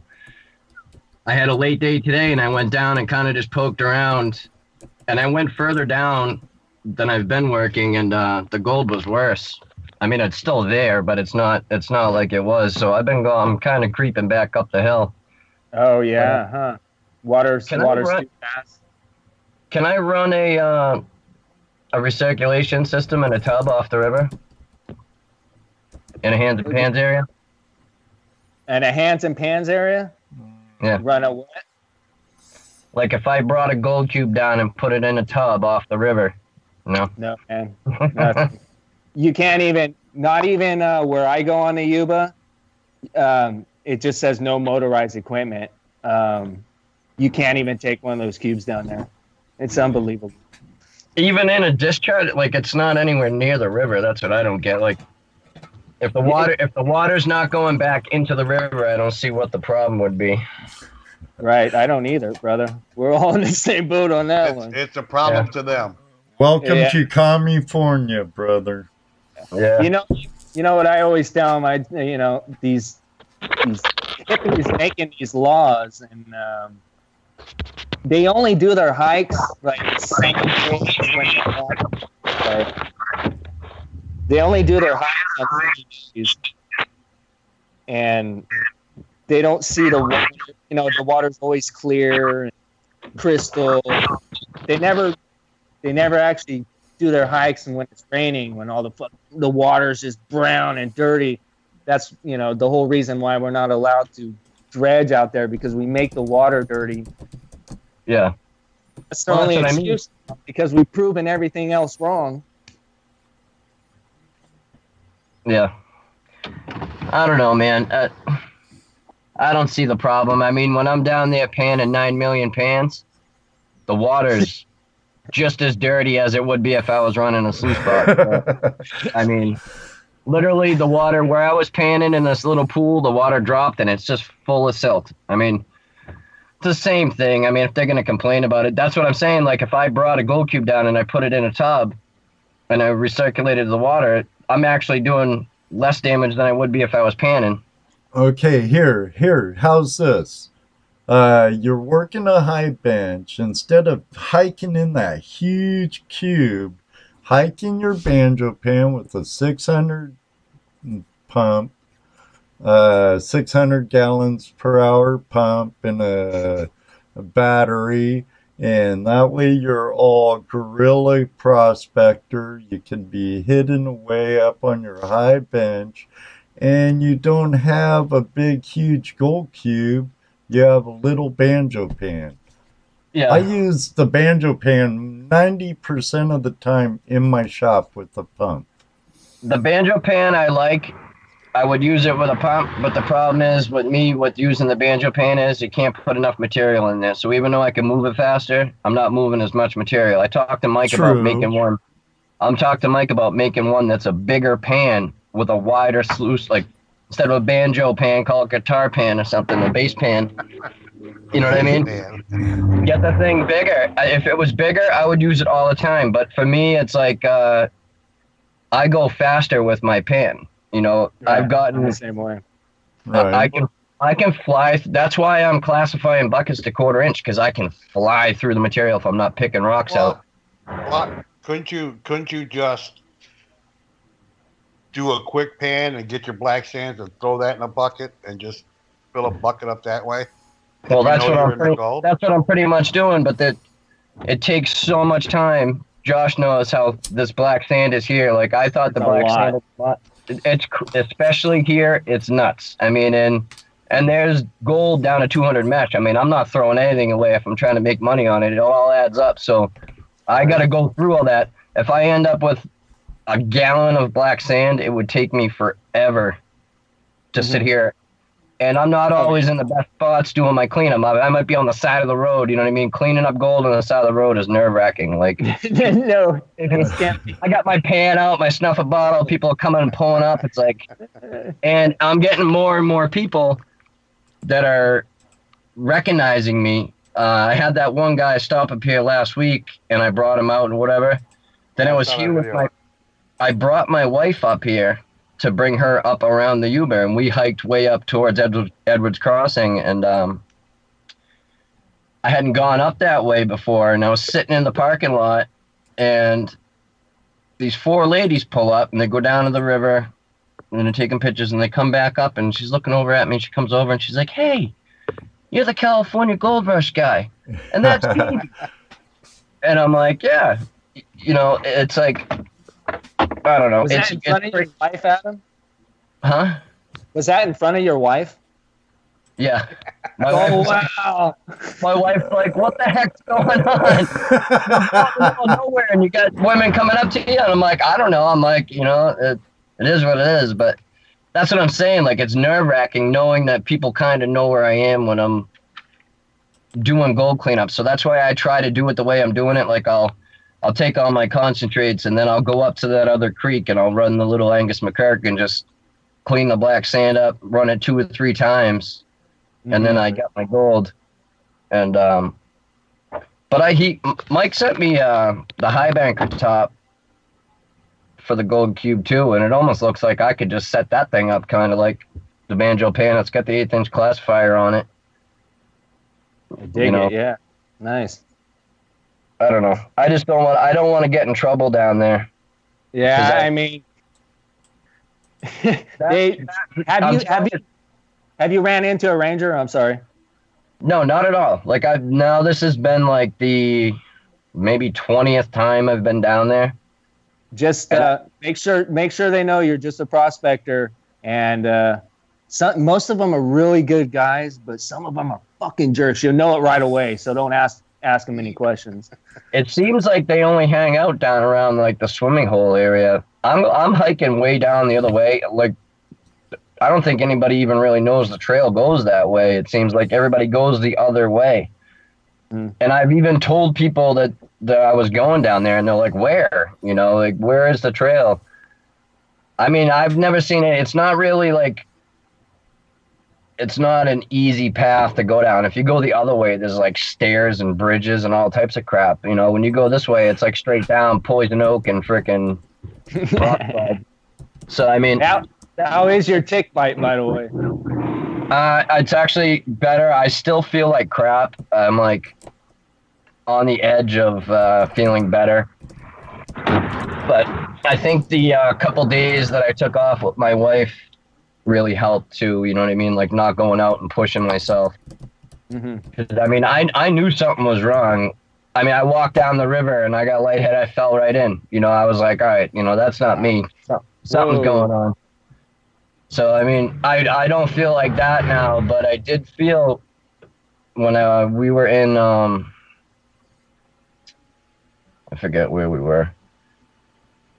I had a late day today, and I went down and kind of just poked around, and I went further down than I've been working, and the gold was worse. I mean, it's still there, but it's not like it was. So I'm kind of creeping back up the hill. Oh yeah, huh? Water's too fast. Can I run a recirculation system in a tub off the river? In a Hands and Pans area? In a Hands and Pans area? Yeah. Run a what? Like if I brought a gold cube down and put it in a tub off the river. No. No, man. You can't even, not even where I go on the Yuba, it just says no motorized equipment. You can't even take one of those cubes down there. It's unbelievable. Even in a discharge, like it's not anywhere near the river. That's what I don't get. Like if the water's not going back into the river, I don't see what the problem would be. Right. I don't either, brother. We're all in the same boat on that one. It's a problem to them. Welcome to California, brother. Yeah. You know what I always tell them? These hippies making these laws, and they only do their hikes like they only do their hikes on days, and they don't see the water. The water's always clear and crystal. They never actually do their hikes, and when it's raining, when all the water's just brown and dirty. That's the whole reason why we're not allowed to dredge out there, because we make the water dirty. Yeah. That's the only excuse, because we've proven everything else wrong. Yeah. I don't know, man. I don't see the problem. I mean, when I'm down there panning 9 million pans, the water's just as dirty as it would be if I was running a sluice box. I mean, literally the water where I was panning in this little pool, the water dropped and it's just full of silt. I mean, it's the same thing. I mean, if they're going to complain about it, that's what I'm saying. Like, if I brought a gold cube down and I put it in a tub and I recirculated the water, I'm actually doing less damage than I would be if I was panning. Okay, here, how's this? You're working a high bench. Instead of hiking in that huge cube, hiking your banjo pan with a 600 pump, 600 gallons per hour pump, and a battery, and that way you're all guerrilla prospector. You can be hidden away up on your high bench, and you don't have a big huge gold cube. You have a little banjo pan. Yeah. I use the banjo pan 90% of the time in my shop with the pump. The banjo pan I would use it with a pump, but the problem is with me, with using the banjo pan is you can't put enough material in there. So even though I can move it faster, I'm not moving as much material. I talked to Mike about making one. I'm talking to Mike about making one that's a bigger pan with a wider sluice, like instead of a banjo pan, call it guitar pan or something, a bass pan. You know what I mean? Get the thing bigger. If it was bigger, I would use it all the time. But for me, it's like I go faster with my pan. I've gotten the same way. Right. I can fly. That's why I'm classifying buckets to 1/4 inch, because I can fly through the material if I'm not picking rocks out. Well, couldn't you just do a quick pan and get your black sands and throw that in a bucket and just fill a bucket up that way? Well, that's what I'm pretty much doing, but it takes so much time. Josh knows how this black sand is here. Like, I thought the black sand was it's especially here, it's nuts. I mean, and there's gold down to 200 mesh. I mean, I'm not throwing anything away if I'm trying to make money on it. It all adds up. So I got to go through all that. If I end up with a gallon of black sand, it would take me forever to sit here. And I'm not always in the best spots doing my cleanup. I might be on the side of the road, you know what I mean? Cleaning up gold on the side of the road is nerve-wracking. Like, no, it can't be. I got my pan out, my snuffer bottle, people are coming and pulling up. It's like, and I'm getting more and more people that are recognizing me. I had that one guy stop up here last week, and I brought him out and whatever. Then it was here with I brought my wife up here to bring her up around the Uber, and we hiked way up towards Edwards Crossing, and I hadn't gone up that way before, and I was sitting in the parking lot, and these 4 ladies pull up, and they go down to the river, and they're taking pictures, and they come back up, and she's looking over at me, and she comes over, and she's like, "Hey, you're the California Gold Rush guy," and that's me. And I'm like, yeah, it's like, I don't know. Was that in front of your wife, Adam? Huh? Was that in front of your wife? Yeah. Wow. My wife's like, what the heck's going on? You're out of nowhere, and you got women coming up to you, and I'm like, I don't know. I'm like, it is what it is, but that's what I'm saying. Like, it's nerve-wracking knowing that people kind of know where I am when I'm doing gold cleanup. So that's why I try to do it the way I'm doing it. Like, I'll take all my concentrates, and then I'll go up to that other creek, and I'll run the little Angus McCurk and just clean the black sand up, run it 2 or 3 times, and then I got my gold. And but Mike sent me the high banker top for the Gold Cube too, and it almost looks like I could just set that thing up kind of like the Banjo Pan. It's got the 1/8" classifier on it. I dig it, yeah. Nice. I don't know. I don't want to get in trouble down there. Yeah, I mean, have you ran into a ranger? I'm sorry. No, not at all. Like this has been like the maybe 20th time I've been down there. Just make sure they know you're just a prospector, and most of them are really good guys, but some of them are fucking jerks. You'll know it right away, so don't ask them any questions. It seems like they only hang out down around like the swimming hole area. I'm hiking way down the other way. Like, I don't think anybody even really knows the trail goes that way. It seems like everybody goes the other way. And I've even told people that I was going down there, and they're like, where? You know, like, where is the trail? I mean, I've never seen it. It's not really like, it's not an easy path to go down. If you go the other way, there's like stairs and bridges and all types of crap. You know, when you go this way, it's like straight down poison oak and frickin' rock. So, I mean, how is your tick bite, by the way? It's actually better. I still feel like crap. I'm like on the edge of feeling better. But I think the couple days that I took off with my wife really helped too. You know what I mean? Like not going out and pushing myself. Mm-hmm. I mean, I knew something was wrong. I mean, I walked down the river and I got lightheaded. I fell right in. You know, I was like, all right, you know, that's not me. Something's going on. So, I mean, I don't feel like that now, but I did feel when we were in, I forget where we were.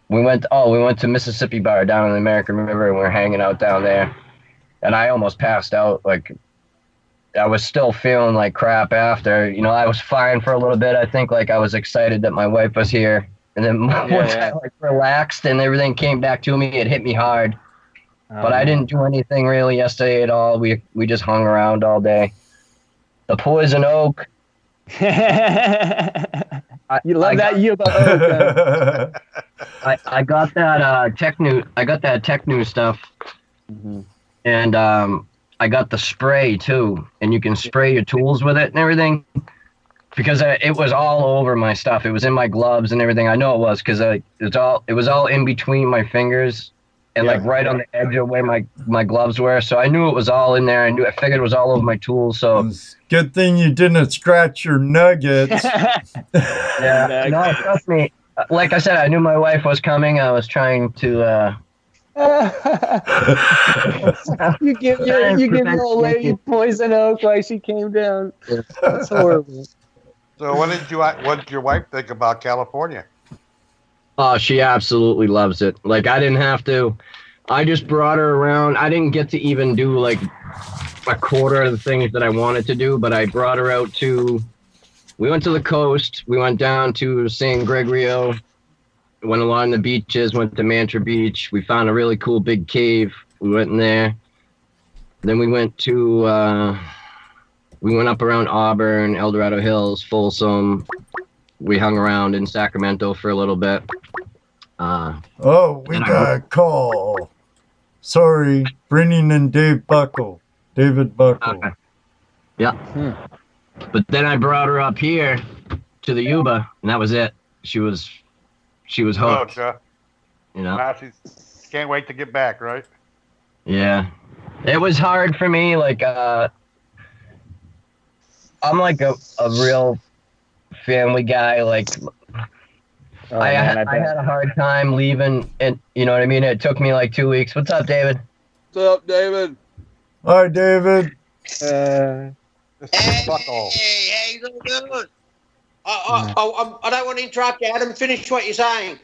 We went to Mississippi Bar down in the American River, and we were hanging out down there. And I almost passed out. Like, I was still feeling like crap after. You know, I was fine for a little bit. I think, like, I was excited that my wife was here. And then once I, like, relaxed and everything came back to me, it hit me hard. But I didn't do anything really yesterday at all. We just hung around all day. The poison oak. You love that oak. I got that Technu stuff, and I got the spray too, and you can spray your tools with it and everything. Because it was all over my stuff. It was in my gloves and everything. I know it was because it was all in between my fingers. And like right on the edge of where my gloves were. So I knew it was all in there. I figured it was all over my tools. So good thing you didn't scratch your nuggets. Yeah. No, trust me. Like I said, I knew my wife was coming. I was trying to you give your old lady poison oak while she came down. That's horrible. So what did your wife think about California? Oh, she absolutely loves it. Like, I didn't have to. I just brought her around. I didn't get to even do, like, a quarter of the things that I wanted to do, but I brought her out to... We went to the coast. We went down to San Gregorio. Went along the beaches. Went to Mantra Beach. We found a really cool big cave. We went in there. Then we went to... we went up around Auburn, El Dorado Hills, Folsom. We hung around in Sacramento for a little bit. We got a call. Sorry, Brennan and David Buckle. Okay. Yeah. But then I brought her up here to the Yuba, and that was it. She was hooked. You know. Now she can't wait to get back, right? Yeah. It was hard for me. Like, I'm like a real family guy. Like, I had a hard time leaving, and you know what I mean? It took me like 2 weeks. What's up, David? What's up, David? Hi, David. Hey, how you doing? I don't want to interrupt you, Adam. Finish what you're saying.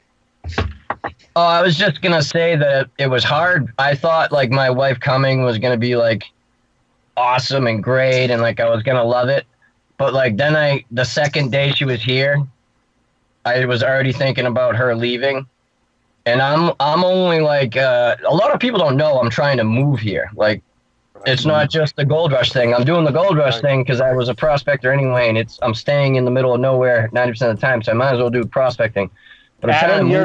Oh, I was just going to say that it was hard. I thought, like, my wife coming was going to be, like, awesome and great, and, like, I was going to love it. But, like, then the second day she was here, I was already thinking about her leaving. And I'm only, like, a lot of people don't know I'm trying to move here. Like, it's not just the gold rush thing. I'm doing the gold rush thing because I was a prospector anyway, and I'm staying in the middle of nowhere 90% of the time, so I might as well do prospecting. But Adam, you're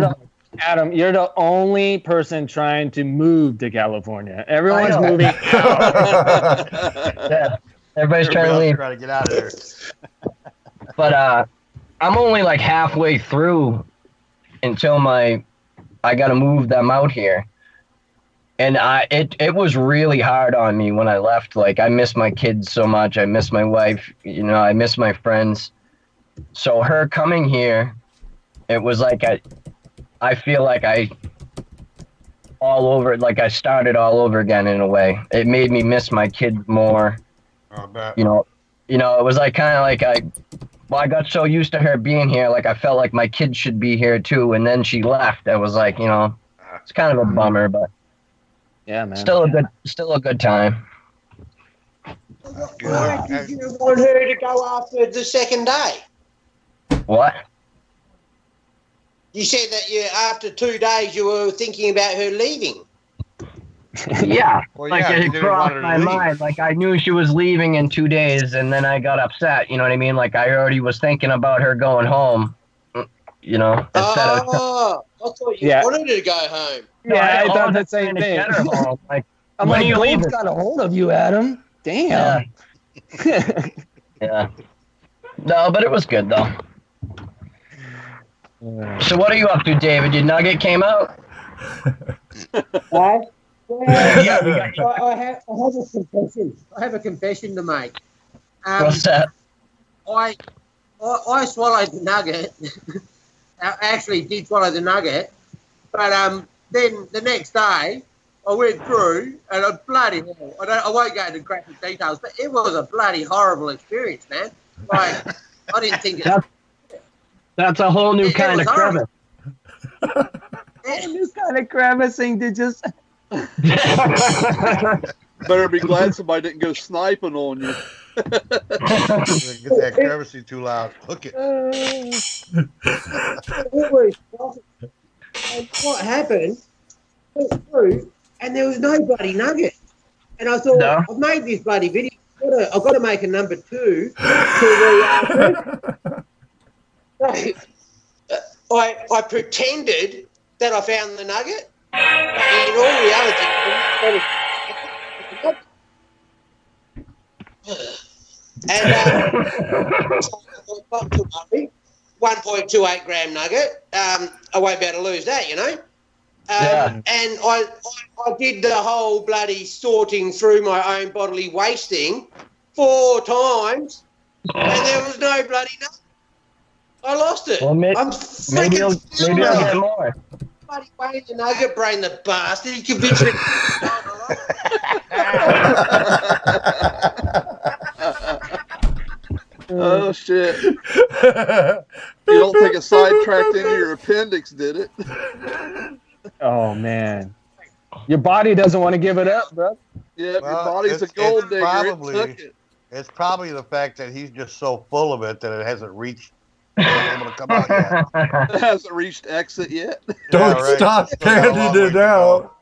the only person trying to move to California. Everyone's moving out. Yeah, everybody's trying to leave. Trying to get out of there. But I'm only like halfway through until I got to move them out here. And it was really hard on me when I left. Like, I miss my kids so much. I miss my wife. You know, I miss my friends. So her coming here, it was like I feel like I started all over again in a way. It made me miss my kids more. I bet. You know, it was like kind of like I got so used to her being here, like I felt like my kids should be here too. And then she left. I was like, you know, it's kind of a bummer, but. Yeah, man. Still a good time. Why did you want her to go after the second day? What? You said that after 2 days you were thinking about her leaving. Yeah, Well, like yeah, you it didn't crossed want her to my leave. mind. Like I knew she was leaving in 2 days, and then I got upset. You know what I mean? Like I already was thinking about her going home. You know, instead of. I thought you wanted her to go home. Yeah, I thought the same thing. Like, I'm when like, you leave Gold's got a hold of you, Adam. Damn. Yeah. No, but it was good though. So what are you up to, David? Your nugget came out? What? Yeah, we got you. I have a confession. I have a confession to make. What's that? I swallowed the nugget. I actually did swallow the nugget, but then the next day I went through and I bloody hell. I won't go into graphic details, but it was a bloody horrible experience, man. Like I didn't think it. That's a whole new kind of crevice. A new kind of crevicing to just. Better be glad somebody didn't go sniping on you. Get that crevice too loud. Hook it. And what happened? Went through, and there was no bloody nugget. And I thought, I've made this bloody video. I've got to make a number 2 to the. I pretended that I found the nugget. In all reality, 1.28 gram nugget. I won't be able to lose that, you know. And I did the whole bloody sorting through my own bodily wasting 4 times, and there was no bloody nugget. I lost it. Well, maybe I'll get more. Bloody Wayne the nugget brain, the bastard. He convinced me. Oh shit! You don't think a sidetracked into your appendix, did it? Oh man, your body doesn't want to give it up, bro. Yeah, your body's a gold digger. It's probably the fact that he's just so full of it that it hasn't reached. Able to come out yet. It hasn't reached exit yet. Don't stop handing it out.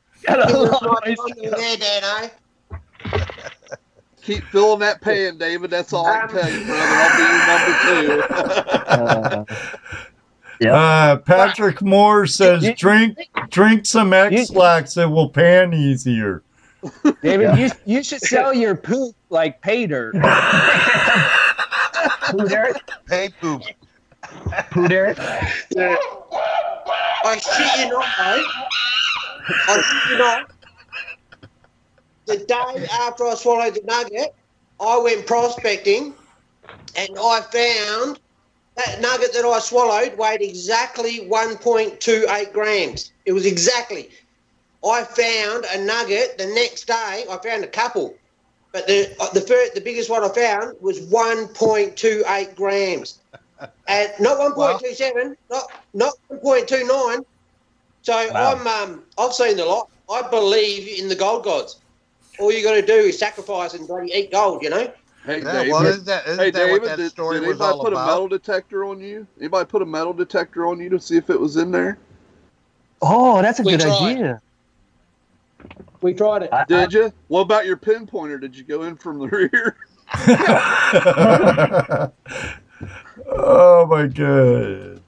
Keep filling that pan, David. That's all I can tell you, brother. I'll be your number 2. Patrick Moore says, drink some X-Lax. It will pan easier. David, you should sell your poop like pay dirt. Pay poop. Poo dirt? I shit you not, mate. I shit you not. The day after I swallowed the nugget, I went prospecting and I found that nugget that I swallowed weighed exactly 1.28 grams. It was exactly. I found a nugget the next day. I found a couple, but the biggest one I found was 1.28 grams. And not 1.27, not 1.29. So I've seen the lot. I believe in the gold gods. All you got to do is sacrifice and bloody eat gold, you know. Hey, Yeah, David. well, isn't that David, what that story did was anybody all put about? a metal detector on you? Anybody put a metal detector on you to see if it was in there? Oh, that's a We good tried. idea. We tried it. Did you? What about your pinpointer? Did you go in from the rear? Oh my god.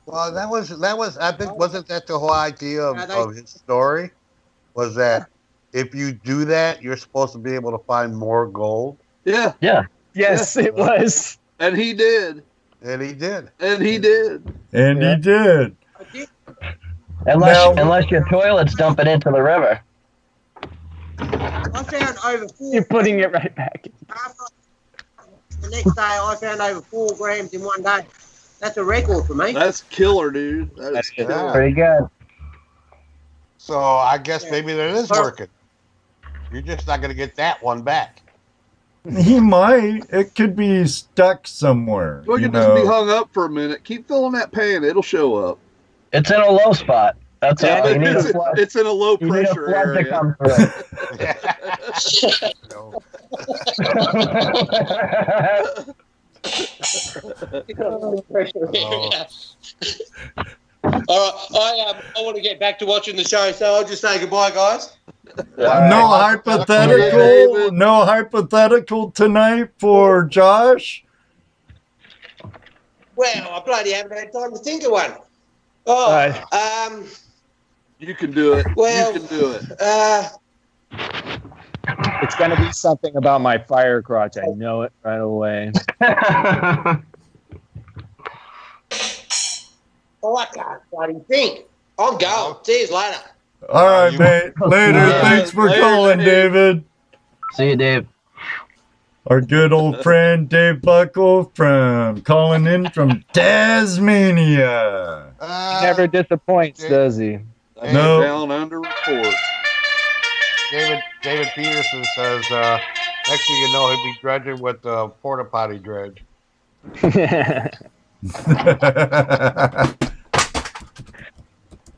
Well, that was. I think wasn't that the whole idea of his story? Was that if you do that, you're supposed to be able to find more gold? Yeah. Yeah. Yes, it was. And he did. And he did. And he did. And he did. Unless your toilet's dumping into the river. I found over 4. You're putting it right back. The next day, I found over 4 grams in one day. That's a record for me. That's killer, dude. That's killer. Pretty good. So I guess maybe that is working. You're just not going to get that one back. He might. It could be stuck somewhere. Well, you can just be hung up for a minute. Keep filling that pan. It'll show up. It's in a low spot. That's all. You need it's in a low pressure area. To come All right, I want to get back to watching the show, so I'll just say goodbye, guys. No hypothetical. No hypothetical tonight for Josh. Well, I bloody haven't had time to think of one. Oh, you can do it. Well, you can do it. It's going to be something about my fire crotch. I know it right away. Oh, I can't bloody think. I'm going. See you later. All right, mate. Later. Thanks for calling, David. See you, Dave. Our good old friend Dave Buckle from calling in from Tasmania. He never disappoints, does he? No. Down under report. David Peterson says next thing you know he'll be dredging with the porta potty dredge.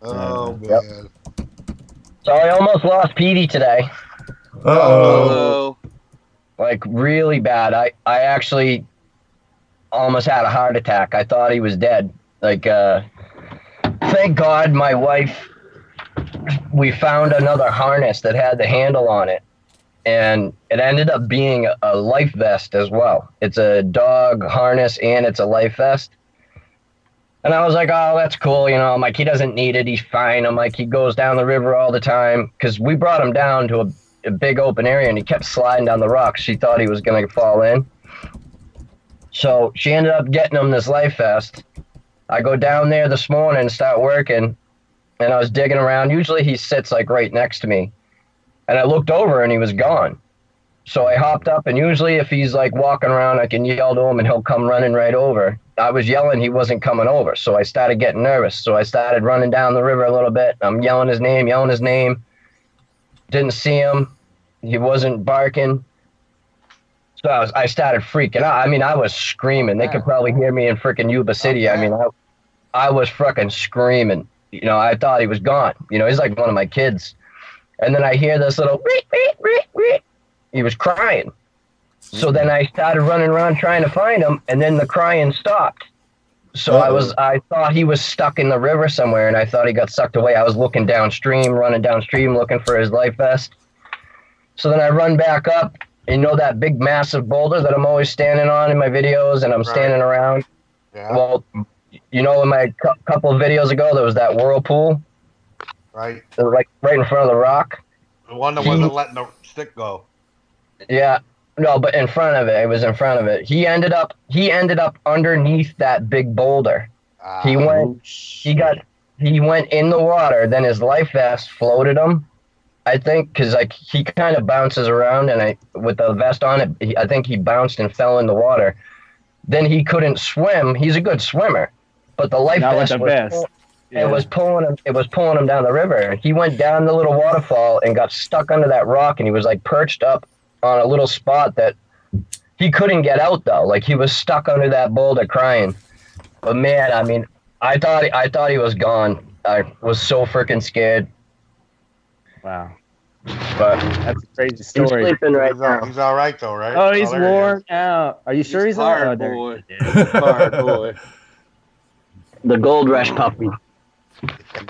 Oh man. So I almost lost Petey today. Uh-oh. Like really bad. I actually almost had a heart attack. I thought he was dead. Like thank God my wife, we found another harness that had the handle on it. And it ended up being a life vest as well. It's a dog harness and it's a life vest. And I was like, oh, that's cool. You know, I'm like, he doesn't need it. He's fine. I'm like, he goes down the river all the time. Because we brought him down to a big open area and he kept sliding down the rocks. She thought he was going to fall in. So she ended up getting him this life vest. I go down there this morning and start working. And I was digging around. Usually he sits like right next to me. And I looked over and he was gone. So I hopped up, and usually if he's like walking around, I can yell to him and he'll come running right over. I was yelling, he wasn't coming over. So I started getting nervous. So I started running down the river a little bit. I'm yelling his name. Didn't see him. He wasn't barking. So I started freaking out. I mean, I was screaming. They could probably hear me in freaking Yuba City. I mean, I was freaking screaming. You know, I thought he was gone. You know, he's like one of my kids. And then I hear this little reek, reek, reek, reek. He was crying. So then I started running around trying to find him, and then the crying stopped. So I thought he was stuck in the river somewhere, and I thought he got sucked away. I was looking downstream, running downstream, looking for his life vest. So then I run back up, and you know that big massive boulder that I'm always standing on in my videos, and I'm standing around? Yeah. Well, you know, in my couple of videos ago, there was that whirlpool. Right. Like right in front of the rock. The one that wasn't letting the stick go. Yeah. No, but in front of it. It was in front of it. He ended up underneath that big boulder. He went in the water, then his life vest floated him. I think because like he kind of bounces around, and with the vest on it, I think he bounced and fell in the water. Then he couldn't swim. He's a good swimmer, but the life vest was pulling him. It was pulling him down the river. He went down the little waterfall and got stuck under that rock, and he was like perched up on a little spot that he couldn't get out though. Like he was stuck under that boulder crying. But man, I mean, I thought he was gone. I was so freaking scared. Wow. But that's a crazy story. He's sleeping right now. He's all right though, right? Oh, he's worn out. Are you sure he's tired, boy? Tired boy. The Gold Rush puppy.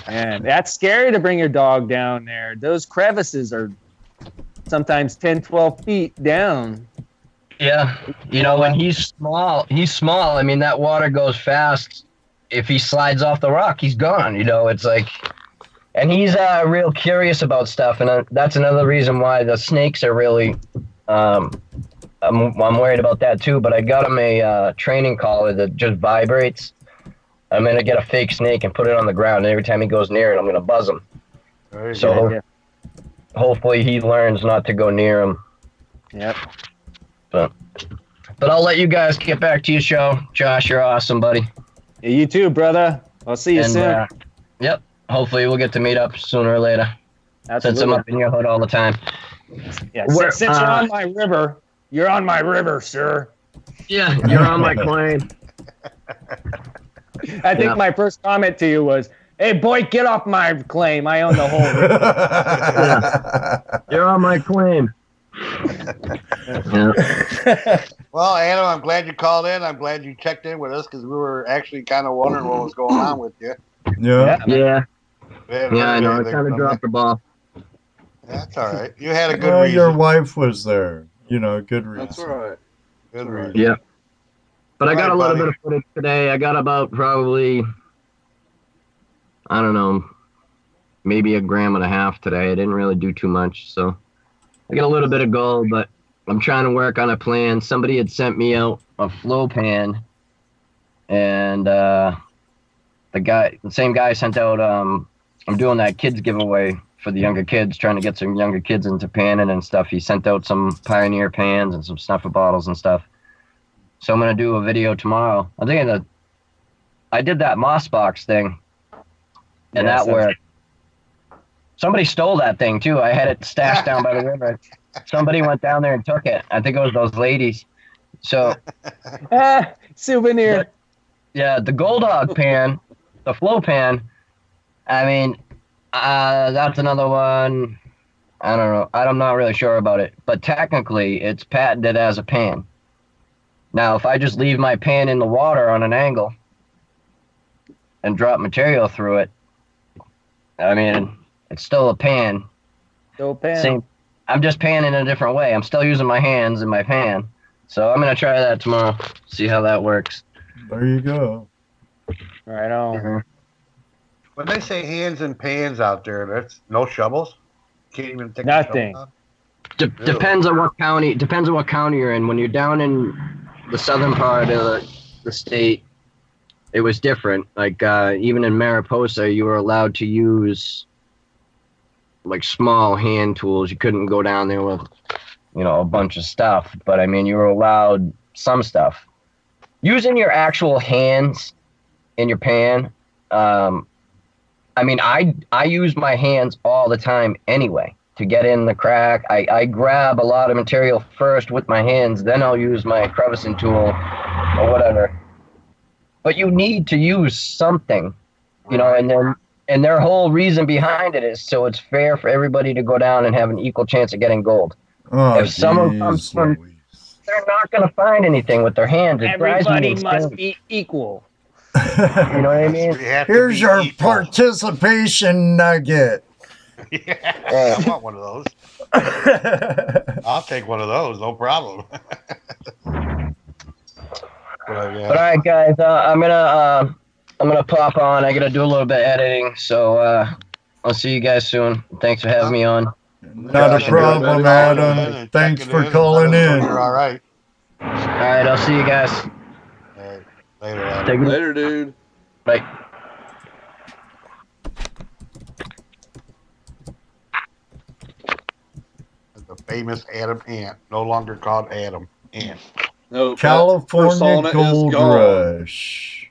Man, that's scary to bring your dog down there. Those crevices are sometimes 10, 12 feet down. Yeah. You know, when he's small. I mean, that water goes fast. If he slides off the rock, he's gone. You know, it's like, and he's real curious about stuff. And that's another reason why the snakes are really, I'm worried about that too. But I got him a training collar that just vibrates. I'm going to get a fake snake and put it on the ground. And every time he goes near it, I'm going to buzz him. So hopefully he learns not to go near him. Yep. But I'll let you guys get back to your show. Josh, you're awesome, buddy. Yeah, you too, brother. I'll see you soon. Yep. Hopefully we'll get to meet up sooner or later. Absolutely. Since I'm up in your hood all the time. Yeah, since you're on my river, you're on my river, sir. Yeah, you're on my claim. I think my first comment to you was, hey, boy, get off my claim. I own the whole river. You're on my claim. Well, Adam, I'm glad you called in. I'm glad you checked in with us because we were actually kind of wondering what was going on with you. Yeah, I know. I kind of dropped the ball. That's all right. You had a good reason. Your wife was there. You know, good reason. That's all right. Good reason. Yeah. But I got a little bit of footage today. I got about probably, I don't know, maybe 1.5 grams today. I didn't really do too much, so I got a little bit of gold, but I'm trying to work on a plan. Somebody had sent me out a flow pan, and the same guy sent out, I'm doing that kids giveaway for the younger kids, trying to get some younger kids into panning and stuff. He sent out some Pioneer pans and some snuffer bottles and stuff. So I'm going to do a video tomorrow. I think I did that moss box thing, and that worked. Somebody stole that thing, too. I had it stashed down by the river. Somebody went down there and took it. I think it was those ladies. So, souvenir. The Gold Dog pan, the flow pan, I mean, that's another one. I don't know. I'm not really sure about it. But technically, it's patented as a pan. Now, if I just leave my pan in the water on an angle and drop material through it, I mean, it's still a pan. Still pan. I'm just panning in a different way. I'm still using my hands in my pan. So I'm going to try that tomorrow, see how that works. There you go. Right on. Mm-hmm. When they say hands and pans out there, that's no shovels? Can't even take nothing. Depends on what county. Depends on what county you're in. When you're down in the southern part of the state, it was different. Like even in Mariposa, you were allowed to use like small hand tools. You couldn't go down there with, a bunch of stuff. But I mean, you were allowed some stuff. Using your actual hands in your pan. I mean, I use my hands all the time anyway. To get in the crack, I grab a lot of material first with my hands, then I'll use my crevicing tool or whatever. But you need to use something, and their whole reason behind it is so it's fair for everybody to go down and have an equal chance of getting gold. Oh, if someone comes from, they're not going to find anything with their hands. Everybody must be equal. You know what I mean? Here's your participation nugget. Yeah, I want one of those. I'll take one of those, no problem. But all right, guys, I'm gonna pop on. I gotta do a little bit of editing, so I'll see you guys soon. Thanks for having me on. Not a problem, Adam. Thanks for calling in. You're all right. All right, I'll see you guys. All right. Later, Adam. Later, dude. Bye. The famous Adam Ant, no longer called Adam Ant. No, California Gold Rush.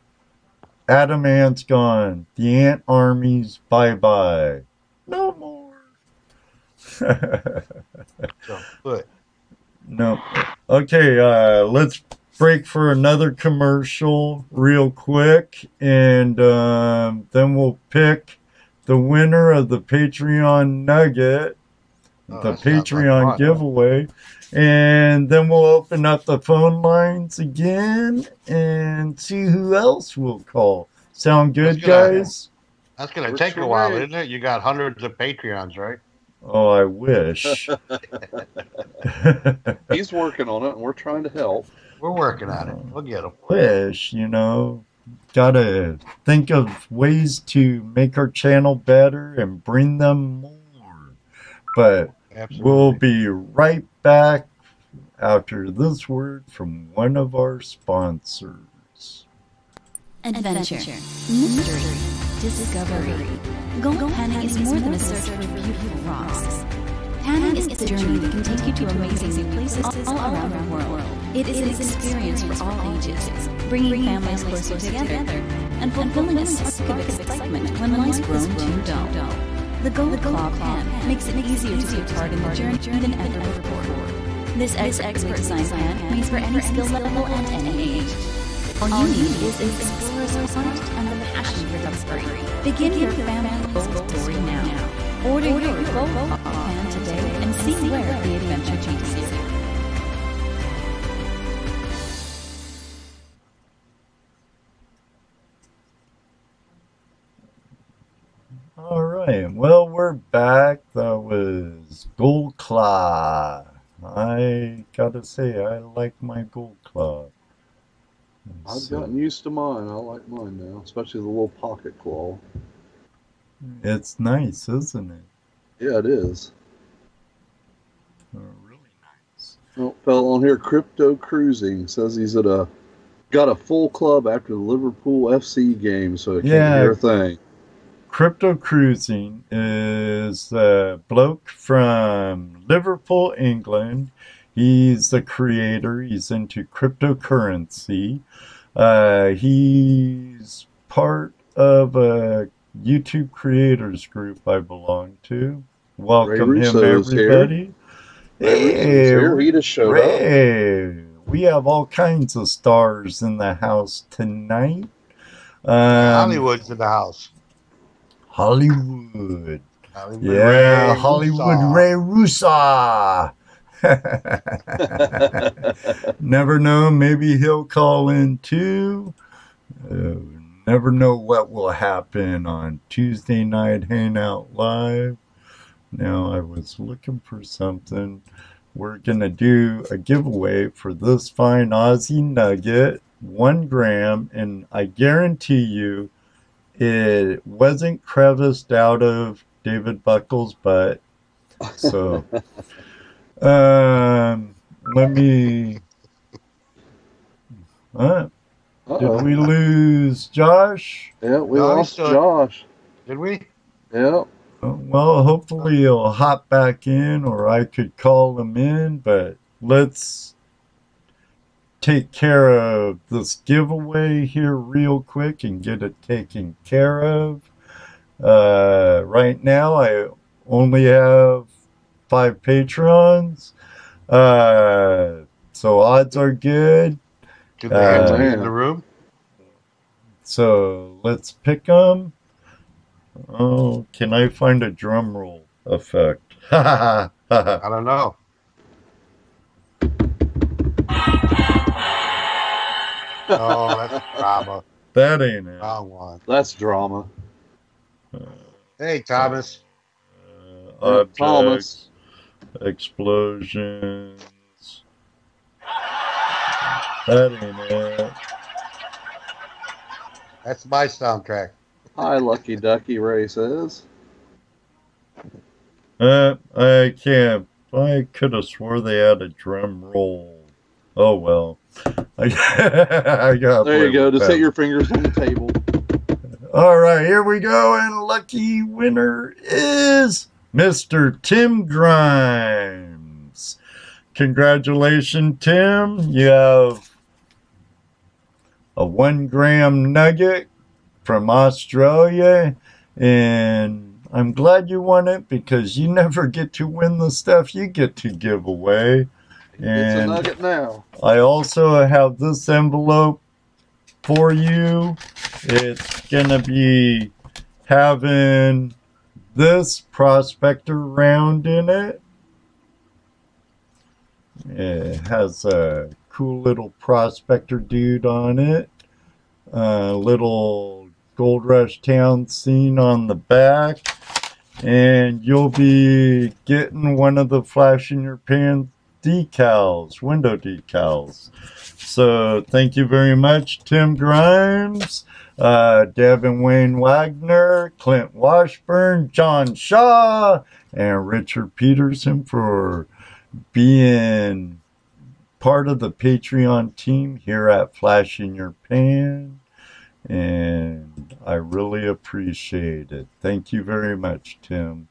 Adam Ant's gone. The Ant Army's bye-bye. No more. No. Okay, let's break for another commercial real quick, and then we'll pick the winner of the Patreon Nugget, the Patreon giveaway, and then we'll open up the phone lines again and see who else will call. Sound good, guys? That's going to take a while, isn't it? You got hundreds of Patreons, right? Oh, I wish. He's working on it, and we're trying to help. We're working on it. We'll get them. Wish, you know. Gotta think of ways to make our channel better and bring them more. But we'll be right back after this word from one of our sponsors. Adventure, mystery, discovery. Gold panning is more than a search for beautiful rocks. Panning is the journey that can take you to amazing new places all around the world. It is an experience for all ages, bringing families closer together and fulfilling a spark of excitement when life's grown too dull. The Gold Claw Pan makes it easier to take part in the journey than ever before. This expertly designed pan makes for any skill level and any age. All you need is an explorer's heart and the passion for discovery. Begin your family gold story now. Order your Gold Claw Pan today and see where the adventure takes you. All right, well, we're back. That was Gold Claw. I gotta say, I like my Gold Claw. I've gotten used to mine. I like mine now, especially the little pocket claw. It's nice, isn't it? Yeah, it is. Really nice. Oh, fell on here, Crypto Cruising says he's at got a full club after the Liverpool FC game, so I can't hear a thing. Crypto Cruising is a bloke from Liverpool, England. He's the creator. He's into cryptocurrency. He's part of a YouTube creators group I belong to. Welcome him, everybody. Hey, he just showed up. We have all kinds of stars in the house tonight. Hollywood's in the house. Hollywood. Ray Hollywood Ray Russa. Never know, maybe he'll call in too. Never know what will happen on Tuesday night Hangout Live. Now, I was looking for something. We're gonna do a giveaway for this fine Aussie nugget, 1 gram, and I guarantee you it wasn't creviced out of David Buckles' butt. So let me did we lose Josh? Yeah, we lost Josh. Did we? Yeah. Well, hopefully he'll hop back in, or I could call him in, but let's take care of this giveaway here real quick and get it taken care of. Right now, I only have 5 patrons, so odds are good. Do they have to be in the room? So let's pick them. Oh, can I find a drum roll effect? I don't know. Oh, that's drama. That ain't it. Wrong one. That's drama. Hey, Thomas. Objects, Thomas. explosions. That ain't it. That's my soundtrack. Hi, Lucky Ducky, Ray says. I can't. I could have swore they had a drum roll. Oh well. I got. There you go. Just hit your fingers on the table. All right, here we go, and lucky winner is Mr. Tim Grimes. Congratulations, Tim. You have a 1 gram nugget from Australia, and I'm glad you won it because you never get to win the stuff you get to give away. And it's a nugget now. I also have this envelope for you. It's gonna be having this Prospector round in it. It has a cool little Prospector dude on it. Little Gold Rush Town scene on the back. And you'll be getting one of the flash in your pan decals, window decals. So thank you very much, Tim Grimes, Devin Wayne Wagner, Clint Washburn, John Shaw, and Richard Peterson for being part of the Patreon team here at Flash in Your Pan. And I really appreciate it. Thank you very much, Tim.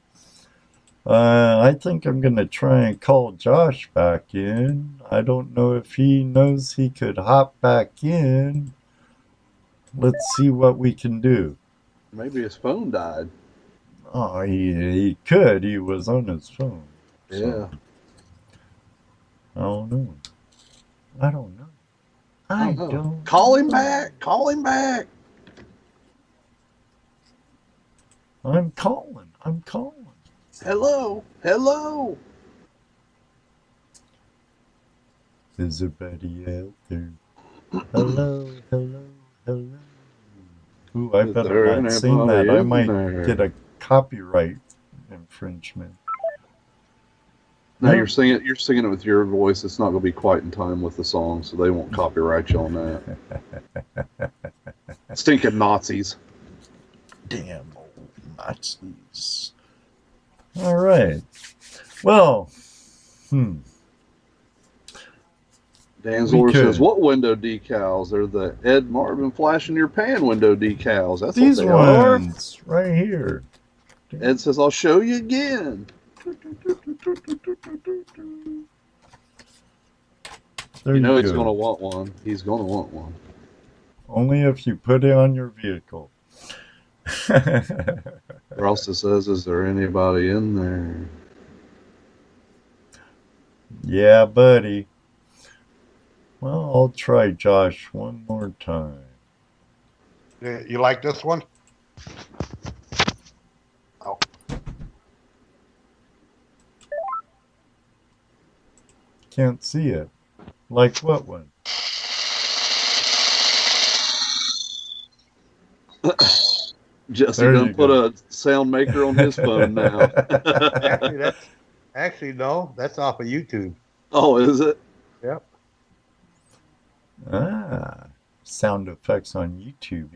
I think I'm going to try and call Josh back in. I don't know if he knows he could hop back in. Let's see what we can do. Maybe his phone died. Oh, he could. He was on his phone. So. Yeah. I don't know. I don't know. I don't. Call him back. Call him back. I'm calling. I'm calling. Hello. Hello. Is everybody out there? Hello. Hello. Hello. Ooh, I better not sing that. I might get a copyright infringement. No, you're singing it with your voice. It's not going to be quite in time with the song, so they won't copyright you on that. Stinking Nazis. Damn old Nazis. All right. Well, Danzor says, what window decals? They're the Ed Marvin Flash in Your Pan window decals. That's these what they ones are. Right here. Ed says, I'll show you again. There you know you he's go. going to want one. He's going to want one. Only if you put it on your vehicle. Rosta says, is there anybody in there? Yeah, buddy. Well, I'll try Josh one more time. You like this one? Oh. Can't see it. Like what one? Jesse done put a sound maker on his phone now. Actually, no. That's off of YouTube. Oh, is it? Yep. Ah, sound effects on YouTube.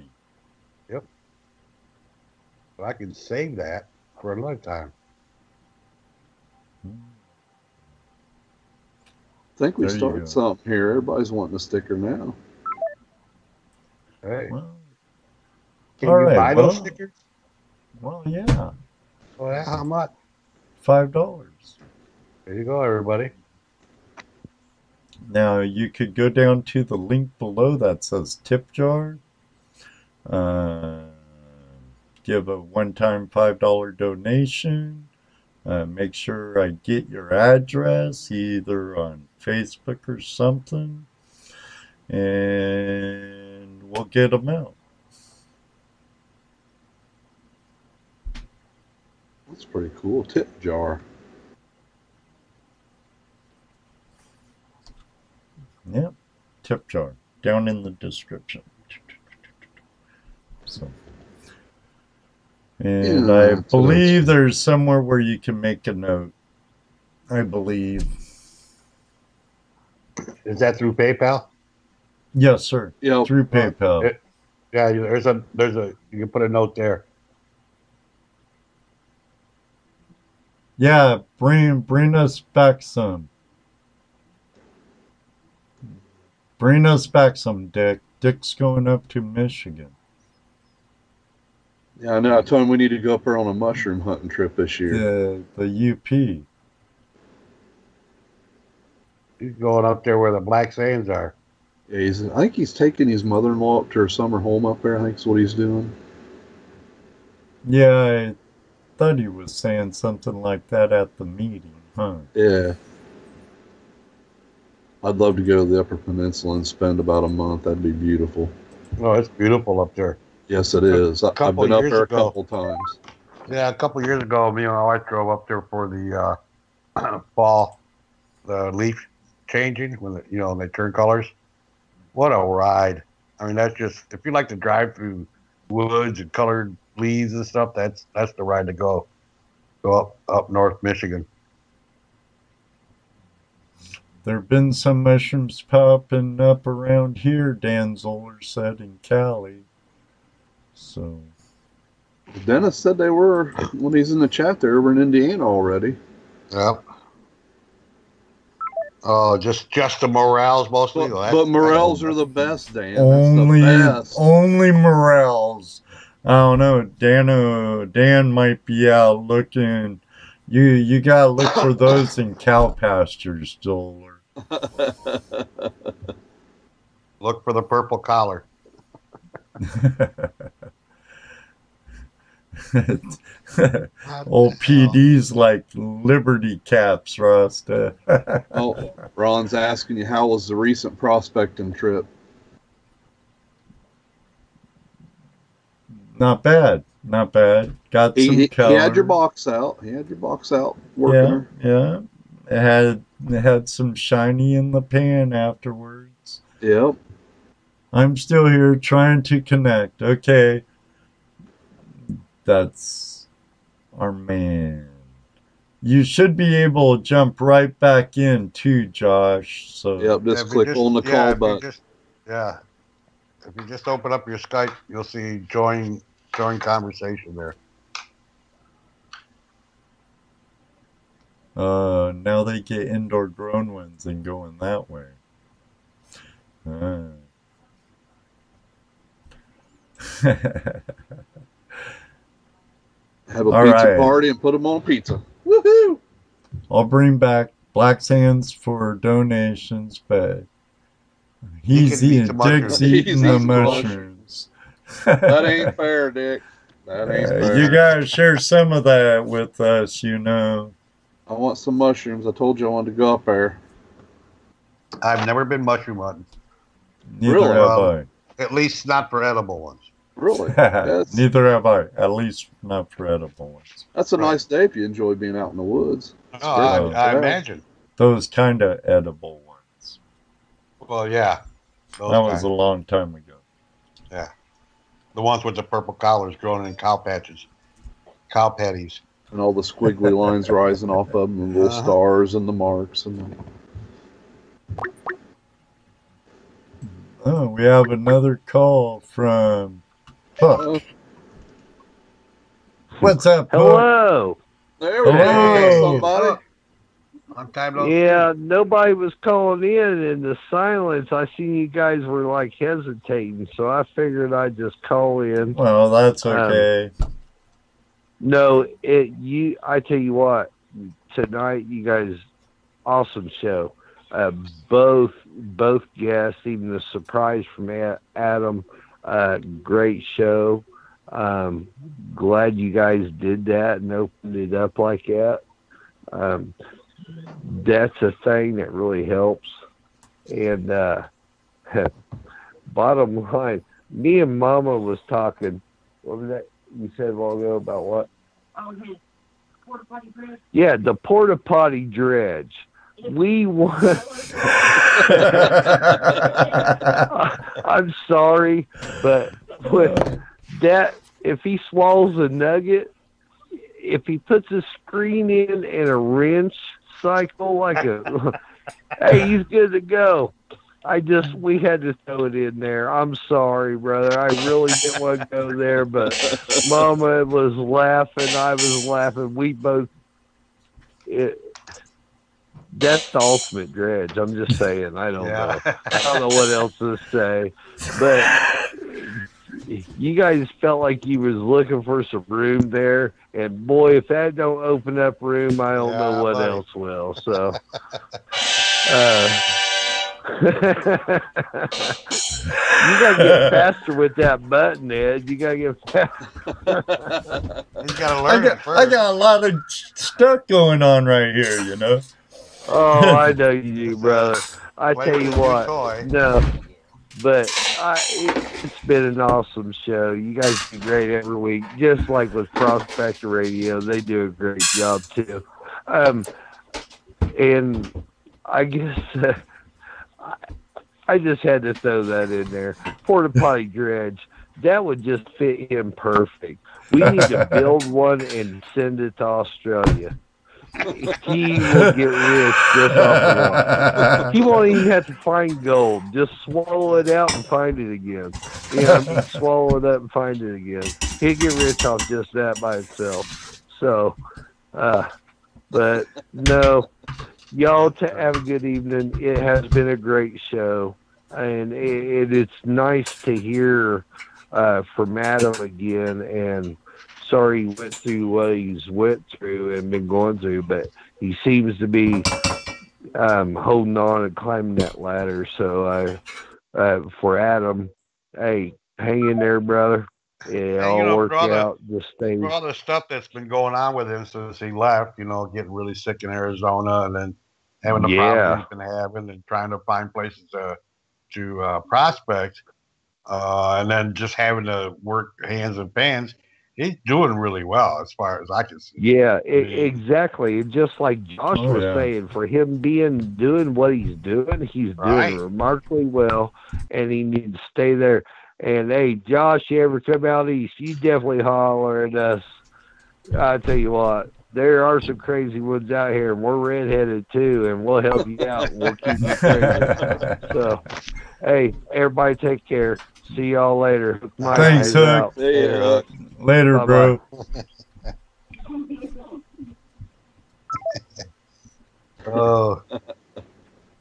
Yep. So I can save that for another time. I think we started something here. Everybody's wanting a sticker now. Hey. Well, can you buy those stickers? Well, yeah. Oh, yeah. How much? $5. There you go, everybody. Now, you could go down to the link below that says tip jar. Give a one-time $5 donation. Make sure I get your address either on Facebook or something. And we'll get them out. That's pretty cool. Tip jar. Yep, tip jar down in the description. So, and yeah, I believe there's somewhere where you can make a note. I believe. Is that through PayPal? Yes, sir. Yep. Through PayPal. Yeah, there's a you can put a note there. Yeah, bring us back some. Bring us back some, Dick. Dick's going up to Michigan. Yeah, I know. I told him we need to go up there on a mushroom hunting trip this year. The UP. He's going up there where the black sands are. Yeah, I think he's taking his mother-in-law up to her summer home up there. I think is what he's doing. Yeah, I thought he was saying something like that at the meeting, huh? Yeah. I'd love to go to the Upper Peninsula and spend about a month. That'd be beautiful. Oh, it's beautiful up there. Yes, it is. I've been up there a couple times. Yeah, a couple years ago, me and my wife drove up there for the fall, the leaf changing when they turn colors. What a ride! I mean, that's just if you like to drive through woods and colored leaves and stuff, that's the ride to go. Go up North Michigan. There have been some mushrooms popping up around here, Dan Zoller said, in Cali. So Dennis said they were, when he's in the chat, they're over in Indiana already. Yep. Oh, just the morels mostly. But morels are the best, Dan. Only, that's the best. only morels. I don't know. Dan might be out looking. You gotta look for those in cow pastures, Joel. Look for the purple collar. Old PD's like Liberty caps, Rasta. Oh, Ron's asking you, how was the recent prospecting trip? Not bad. Got some color. He had your box out. Working. Yeah. It had some shiny in the pan afterwards. Yep. I'm still here trying to connect. Okay. That's our man. You should be able to jump right back in too, Josh. So yep, just click on the call button. If you just open up your Skype, you'll see join conversation there. Now they get indoor grown ones and going that way. Have a pizza party and put them on pizza. Woohoo! I'll bring back Black Sands for donations, but Dick's eating the mushrooms. That ain't fair, Dick. That ain't fair. You gotta share some of that with us, you know. I want some mushrooms. I told you I wanted to go up there. I've never been mushroom hunting. Neither have I. At least not for edible ones. Really? Neither have I. At least not for edible ones. That's a nice day if you enjoy being out in the woods. Oh, I imagine. Those kind of edible ones. Well, yeah. That was a long time ago. Yeah. The ones with the purple collars growing in cow patches. Cow patties. And all the squiggly lines rising off of them, and little stars and the marks. Oh, we have another call from Hook. What's up, Hook? Hello. There we go, somebody. Yeah, nobody was calling in the silence, I seen you guys were like hesitating, so I figured I'd just call in. Well, that's okay. No, I tell you what, tonight you guys, awesome show. Both guests, even the surprise from Adam, great show. Glad you guys did that and opened it up like that. That's a thing that really helps. And bottom line, me and Mama was talking. What was that you said a while ago about what? Oh, his porta potty dredge. Yeah, the porta potty dredge. We want. I'm sorry, but with that, if he swallows a nugget, if he puts a screen in and a wrench cycle hey, he's good to go. We had to throw it in there. I'm sorry, brother. I really didn't want to go there, but Mama was laughing. I was laughing. We both. That's the ultimate dredge. I'm just saying. I don't know. I don't know what else to say. But you guys felt like you was looking for some room there, and boy, if that don't open up room, I don't know what else will. So. You gotta get faster with that button, Ed. You gotta get faster. You gotta learn it first. I got a lot of stuff going on right here, you know. Oh, I know you do, brother. I tell you what, no, but it's been an awesome show. You guys do great every week, just like with Prospector Radio. They do a great job too. And I guess I just had to throw that in there. Porta potty dredge. that would just fit him perfect. We need to build one and send it to Australia. He will get rich just off of one. He won't even have to find gold. Just swallow it out and find it again. Yeah, swallow it up and find it again. He'll get rich off just that by itself. So, but no, y'all have a good evening. It has been a great show, and it's nice to hear from Adam again. And sorry he went through what he's went through and been going through, but he seems to be holding on and climbing that ladder. So for Adam, hey, hang in there, brother. It'll work out. Just stay. For all the stuff that's been going on with him since he left, getting really sick in Arizona and then having the problems he's been having and trying to find places to prospect, and then just having to work hands and pans. He's doing really well as far as I can see. Yeah, exactly. Just like Josh was saying, for him doing what he's doing doing remarkably well, and he needs to stay there. And hey, Josh, you ever come out east, you definitely holler at us. I tell you what, there are some crazy ones out here, and we're redheaded too, and we'll help you out. We'll keep you crazy. So, hey, everybody take care. See y'all later. Thanks, Hook. Later, bye-bye. Bro. Oh,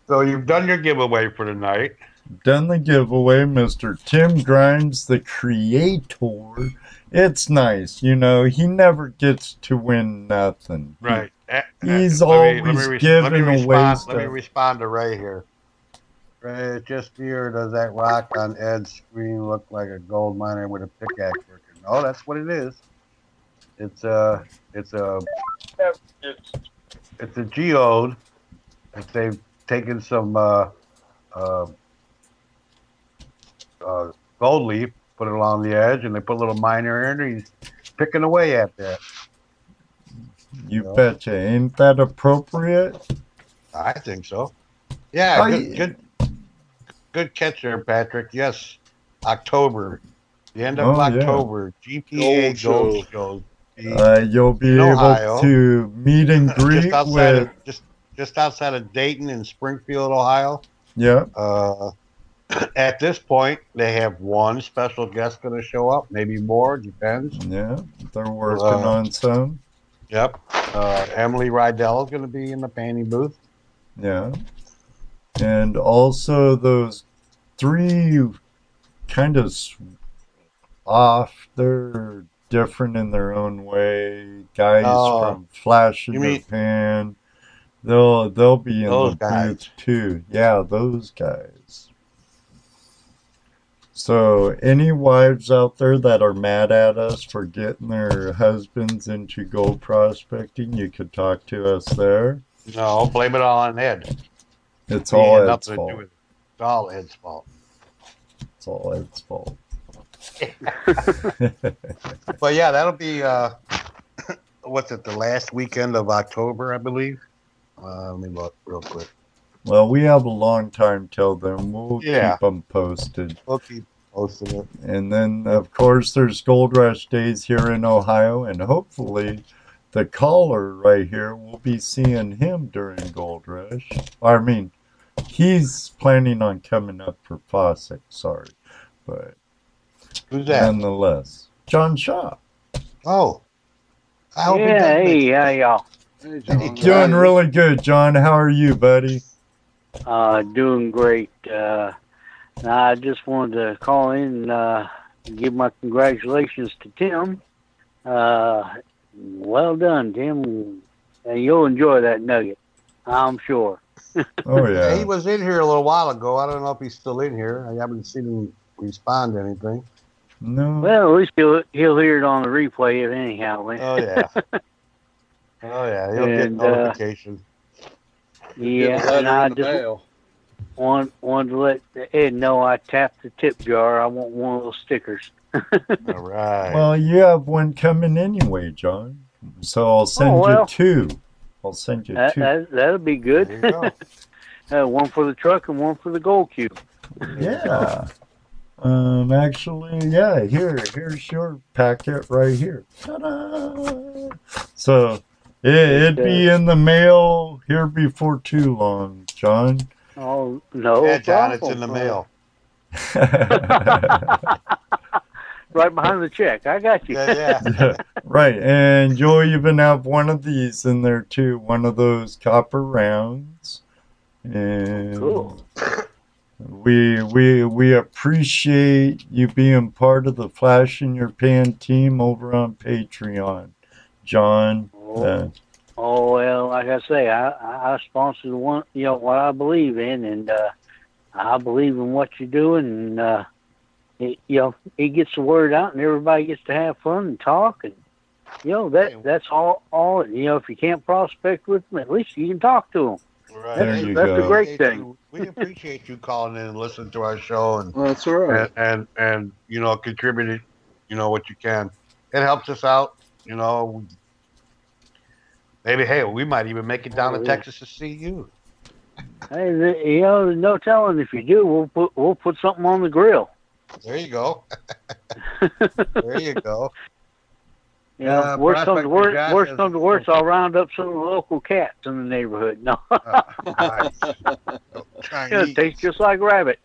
so you've done your giveaway for tonight. Done the giveaway, Mr. Tim Grimes, the creator. It's nice, he never gets to win nothing. Right. He's always giving away stuff. Let me respond to Ray here. Ray, just here, does that rock on Ed's screen look like a gold miner with a pickaxe working? No, that's what it is. It's a geode. They've taken some gold leaf, put it along the edge, and they put a little miner in, and he's picking away at that. You betcha. Ain't that appropriate? I think so. Yeah, good catch there, Patrick. Yes, October. The end of October. GPAA Gold Show. You'll be able to meet and greet just outside of Dayton in Springfield, Ohio. Yeah. At this point, they have one special guest going to show up, maybe more, depends. Yeah, they're working on some. Yep. Emily Rydell is going to be in the painting booth. Yeah. And also those three kind of off, they're different in their own way. Guys from Flash in the Pan. They'll be in the booth too. Yeah, those guys. So any wives out there that are mad at us for getting their husbands into gold prospecting, you could talk to us there. No, blame it all on Ed. It's all Ed's fault. It's all Ed's fault. It's all Ed's fault. But yeah, that'll be the last weekend of October, I believe. Let me look real quick. Well, we have a long time till then. We'll keep them posted. We'll keep posting it. And then, of course, there's Gold Rush Days here in Ohio, and hopefully the caller right here, we'll be seeing him during Gold Rush. I mean, he's planning on coming up for Fossack, sorry. But who's that? Nonetheless, John Shaw. Oh. Hey, how y'all? Hey, John. Doing really good, John. How are you, buddy? Doing great. I just wanted to call in and give my congratulations to Tim. Well done, Tim. You'll enjoy that nugget, I'm sure. Oh, yeah. He was in here a little while ago. I don't know if he's still in here. I haven't seen him respond to anything. No. Well, at least he'll hear it on the replay, if anyhow. Oh, yeah. Oh, yeah. He'll get notifications. Yeah, and I just wanted to let Ed know I tapped the tip jar. I want one of those stickers. All right. Well, you have one coming anyway, John. So I'll send you two. I'll send you two. That'll be good. There you go. One for the truck and one for the gold cube. Yeah. Actually, yeah, here's your packet right here. Ta-da! So it'd be in the mail here before too long, John. Oh, no Yeah, John, problem. it's in the mail. Right behind the check. I got you. Yeah. Right, and you'll even have one of these in there too, one of those copper rounds. And Cool. we appreciate you being part of the Flash in Your Pan team over on Patreon, John. Oh well, like I say, I sponsor the one, what I believe in, and I believe in what you're doing, and it gets the word out, and everybody gets to have fun and talk, and that's all. If you can't prospect with them, at least you can talk to them. Right. That's a great thing. We appreciate you calling in and listening to our show, and that's all right. And contributing, what you can. It helps us out. Maybe we might even make it down to Texas to see you. Hey, there's no telling. If you do, we'll put something on the grill. There you go. There you go. Yeah, worst comes to worst, I'll round up some of the local cats in the neighborhood. No. Nice. It tastes just like rabbit.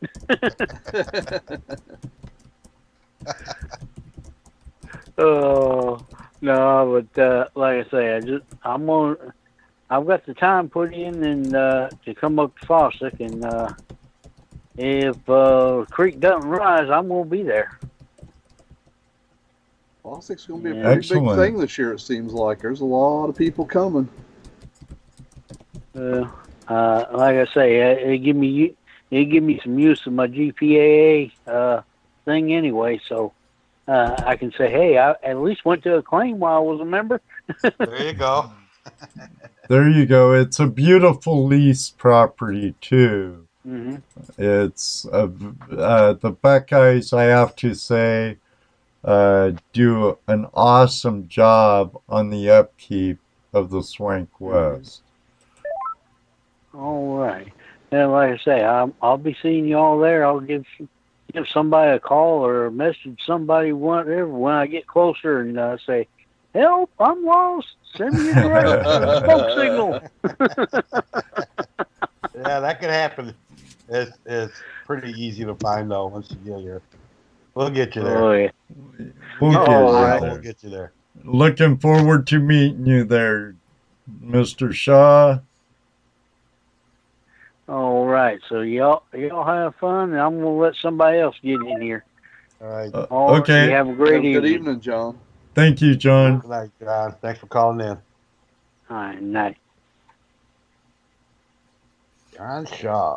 Oh no, but like I say, I've got the time put in and to come up to Fosdick, and if creek doesn't rise, I'm gonna be there. Fosdick's going to be a pretty big thing this year, it seems like. There's a lot of people coming. Like I say, it give me some use of my GPAA thing anyway, so I can say, hey, I at least went to a claim while I was a member. There you go. There you go. It's a beautiful lease property too. Mm-hmm. It's the Buckeyes, I have to say, do an awesome job on the upkeep of the Swank West. All right. And like I say, I'll be seeing you all there. I'll give somebody a call or message somebody, whatever, when I get closer, and say, help, I'm lost. Send me a smoke signal. Yeah, that could happen. It's pretty easy to find, though, once you get here. We'll get you there. Oh, yeah. We'll get you there. Looking forward to meeting you there, Mr. Shaw. All right. So y'all have fun, and I'm gonna let somebody else get in here. All right. Okay. You have a great evening. Good evening, John. Thank you, John. Good night, John. Thanks for calling in. All right. Night. John Shaw,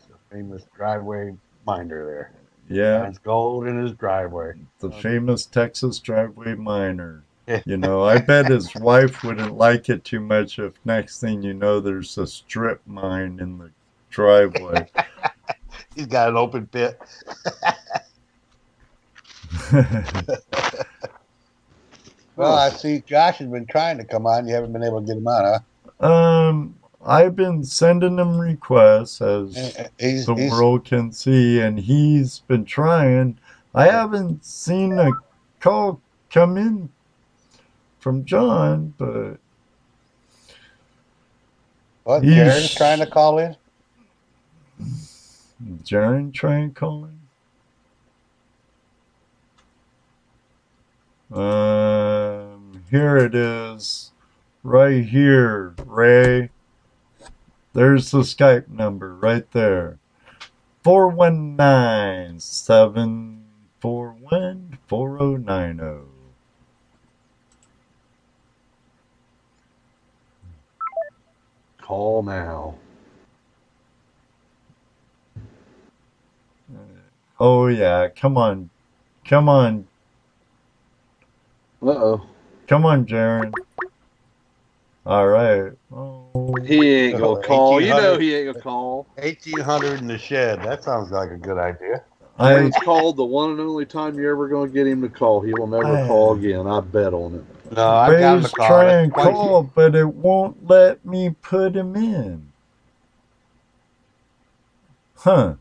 the famous driveway minder there. Yeah. Finds gold in his driveway. The famous Texas driveway miner. I bet his wife wouldn't like it too much if next thing you know there's a strip mine in the driveway. He's got an open pit. Well, I see Josh has been trying to come on. You haven't been able to get him on, huh? I've been sending him requests, as the world can see, and he's been trying. I haven't seen a call come in from John, but what? Jaren's trying to call in. Jaren trying to call in. Here it is, right here, Ray. There's the Skype number right there. 419-741-4090. Call now. Oh yeah, come on. Uh-oh. Come on, Jaren. All right. Oh. He ain't gonna call. You know he ain't gonna call. 1800 in the shed. That sounds like a good idea. It's called the one and only time you're ever gonna get him to call. He will never call again. I bet on it. No, I got him to call. Try and call, but it won't let me put him in. Huh.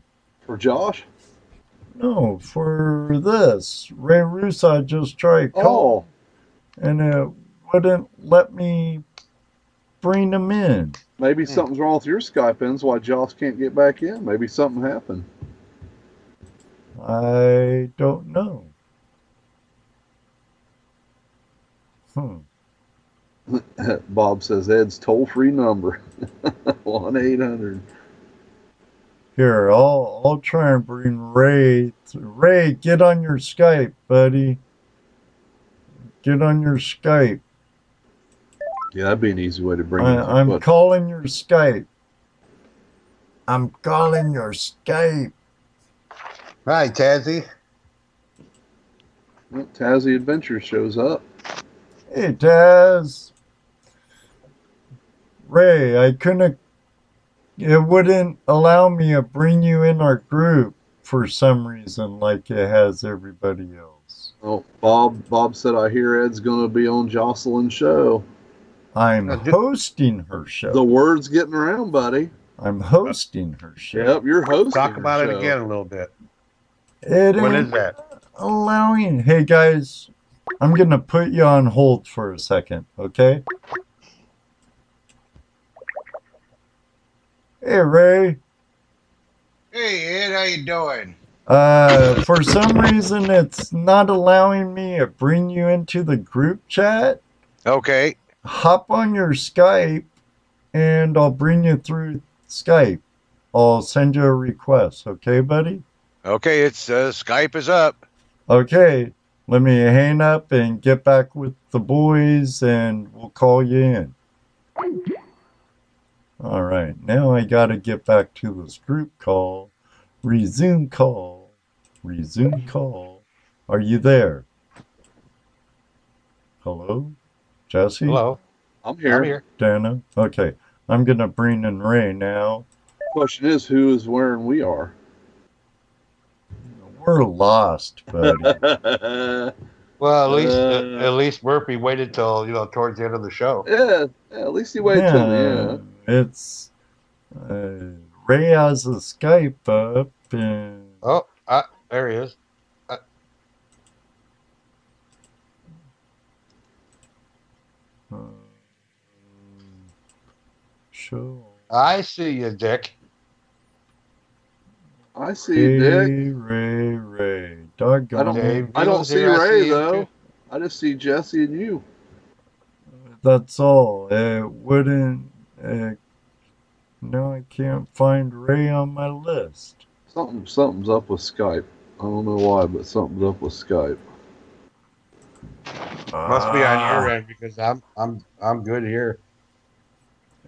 For Josh? No, for this. Ray Russo just tried calling, and it wouldn't let me bring him in. Maybe something's wrong with your Skype ends why Joss can't get back in. Maybe something happened. I don't know. Bob says Ed's toll-free number. 1-800. Here, I'll try and bring Ray. Ray, get on your Skype, buddy. Get on your Skype. Yeah, that'd be an easy way to bring it. I'm calling your Skype. I'm calling your Skype. Hi, Tazzy. Tazzy Adventures shows up. Hey, Taz. Ray, I couldn't. It wouldn't allow me to bring you in our group for some reason, like it has everybody else. Oh, Bob said I hear Ed's going to be on Jocelyn's show. I'm hosting her show. The word's getting around, buddy. I'm hosting her show. Yep, you're hosting. Talk about her it show. again a little bit. What is that? Allowing. Hey guys, I'm gonna put you on hold for a second, okay? Hey Ray. Hey Ed, how you doing? For some reason it's not allowing me to bring you into the group chat. Okay. Hop on your Skype and I'll bring you through Skype. I'll send you a request, okay, buddy? Okay, it's Skype is up. Okay, let me hang up and get back with the boys and we'll call you in. All right, now I gotta get back to this group call. Resume call. Resume call. Are you there? Hello? Jesse? Hello. I'm here. Dana? Okay, I'm gonna bring in Ray now. Question is, who is where we are? We're lost, buddy. Well, at least Murphy waited till towards the end of the show. Yeah, at least he waited till the end. It's Ray has a Skype up and There he is. Show. I see you, Dick. I see you, Dick. Ray. Doggone. I don't see Ray, though. I just see Jesse and you. That's all. It wouldn't. No, I can't find Ray on my list. Something's up with Skype. I don't know why, but something's up with Skype. Must be on your end because I'm good here.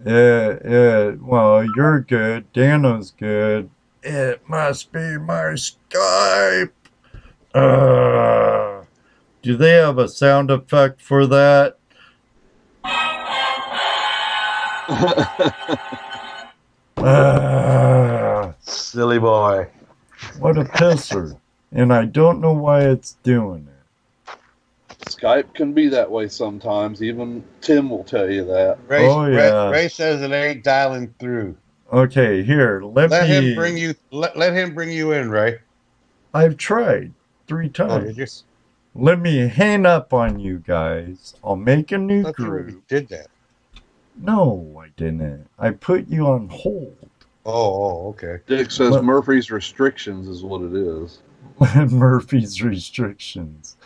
Yeah. Well, you're good. Dano's good. It must be my Skype. Do they have a sound effect for that? Silly boy. What a pisser. And I don't know why it's doing it. Skype can be that way sometimes. Even Tim will tell you that. Ray says it ain't dialing through. Okay, here, let him bring you. Let him bring you in, Ray. I've tried 3 times. Oh, did you? Let me hang up on you guys. I'll make a new I group. you did that. No, I didn't. I put you on hold. Oh, okay. Dick says Murphy's restrictions is what it is. Murphy's restrictions.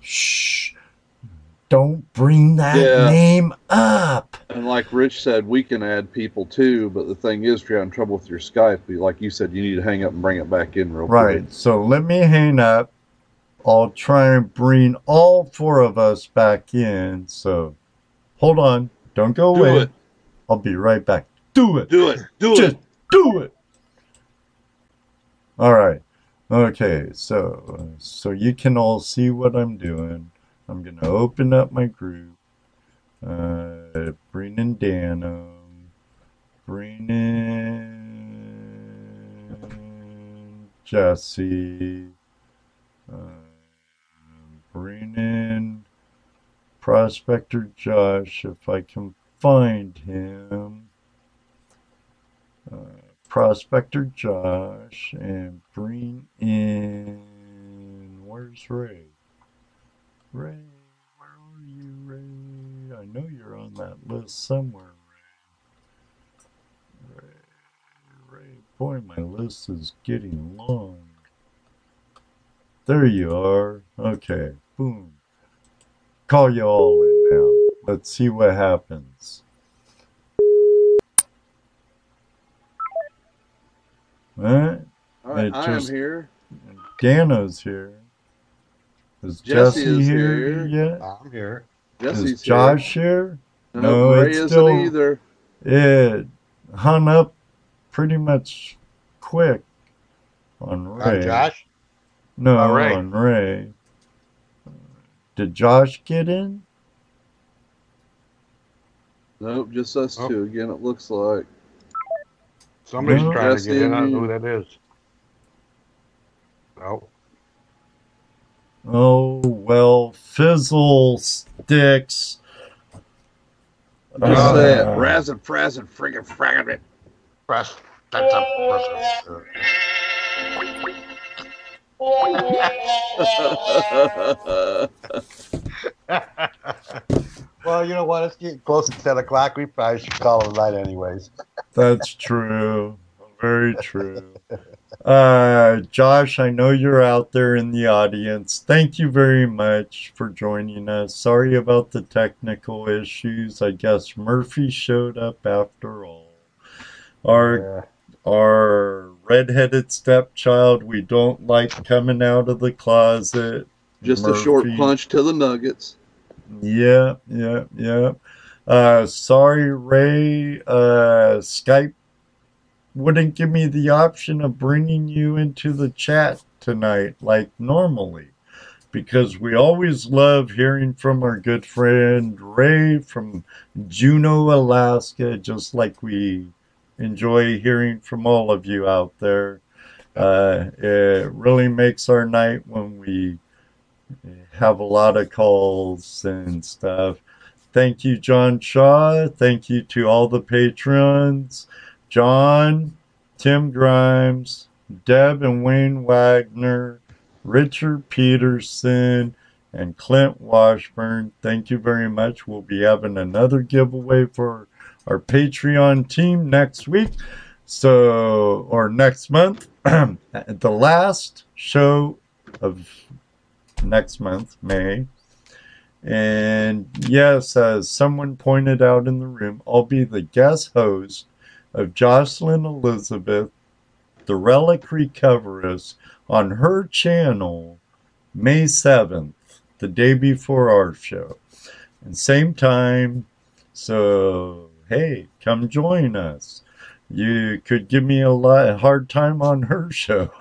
Shh. Don't bring that name up. And like Rich said, we can add people too, but the thing is, if you're having trouble with your Skype, like you said, you need to hang up and bring it back in real quick. Right, so let me hang up. I'll try and bring all 4 of us back in. So hold on. Don't go away. Do it. I'll be right back. Do it. Do it. Just do it. All right. Okay, so you can all see what I'm doing. I'm going to open up my group. Bring in Dano. Bring in Jesse. Bring in Prospector Josh if I can find him. Prospector Josh, and bring in Where's Ray? Ray, where are you, Ray? I know you're on that list somewhere, Ray. Ray, boy, my list is getting long. There you are. Okay, boom. Call you all in now. Let's see what happens. Alright. All right, I am here. Dano's here. Is Jesse here yet? I'm here. Is Josh here? No, Ray isn't either. It hung up pretty much quick on Ray. Josh? No, Ray. on Ray. Did Josh get in? Nope, just us two again, it looks like. Somebody's trying to get in. I don't know who that is. No. Oh, well, fizzle sticks. Just say it. Razzin', frazzin', friggin' fraggin' it. Press. That's a Well, you know what? It's getting close to 10 o'clock. We probably should call it a night anyways. That's true. Very true. Josh, I know you're out there in the audience. Thank you very much for joining us. Sorry about the technical issues. I guess Murphy showed up after all. Our redheaded stepchild, we don't like coming out of the closet. Just Murphy. a short punch to the Nuggets. Yeah. Sorry, Ray. Skype wouldn't give me the option of bringing you into the chat tonight like normally, because we always love hearing from our good friend Ray from Juneau, Alaska, just like we enjoy hearing from all of you out there. It really makes our night when we have a lot of calls and stuff. Thank you, John Shaw. Thank you to all the patrons. John, Tim Grimes, Deb and Wayne Wagner, Richard Peterson, and Clint Washburn. Thank you very much. We'll be having another giveaway for our Patreon team next week. Or next month. The last show of next month, May. And yes, as someone pointed out in the room, I'll be the guest host of Jocelyn Elizabeth, the Relic Recoverist, on her channel May 7th, the day before our show. And same time, so hey, come join us. You could give me a hard time on her show.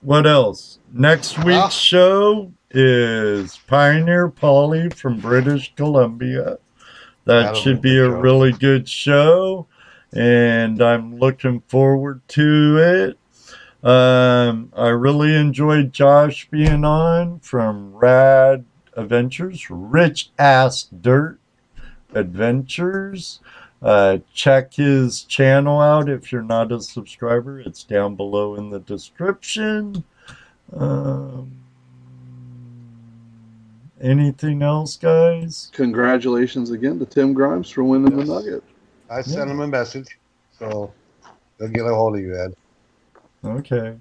What else? Next week's show is Pioneer Pauly from British Columbia. That should be a really good show, and I'm looking forward to it. I really enjoyed Josh being on from Rad Adventures, Rich Ass Dirt Adventures. Check his channel out if you're not a subscriber. It's down below in the description. Anything else, guys? Congratulations again to Tim Grimes for winning the Nugget. I sent him a message, so they'll get a hold of you, Ed. Okay.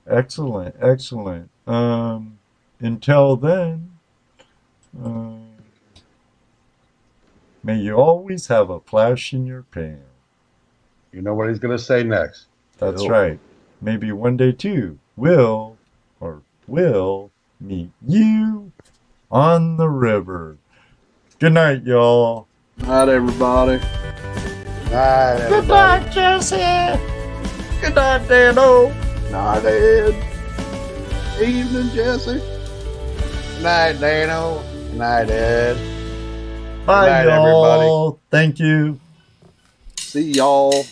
Excellent. Until then, may you always have a flash in your pan. You know what he's going to say next. That's right. Maybe one day, too, we'll meet you on the river. Good night, y'all. Night, everybody. Night, everybody. Good night, Jesse. Good night, Dano. Night, Ed. Evening, Jesse. Night, Dano. Night, Ed. Bye, Good night, y'all. everybody. Thank you. See y'all.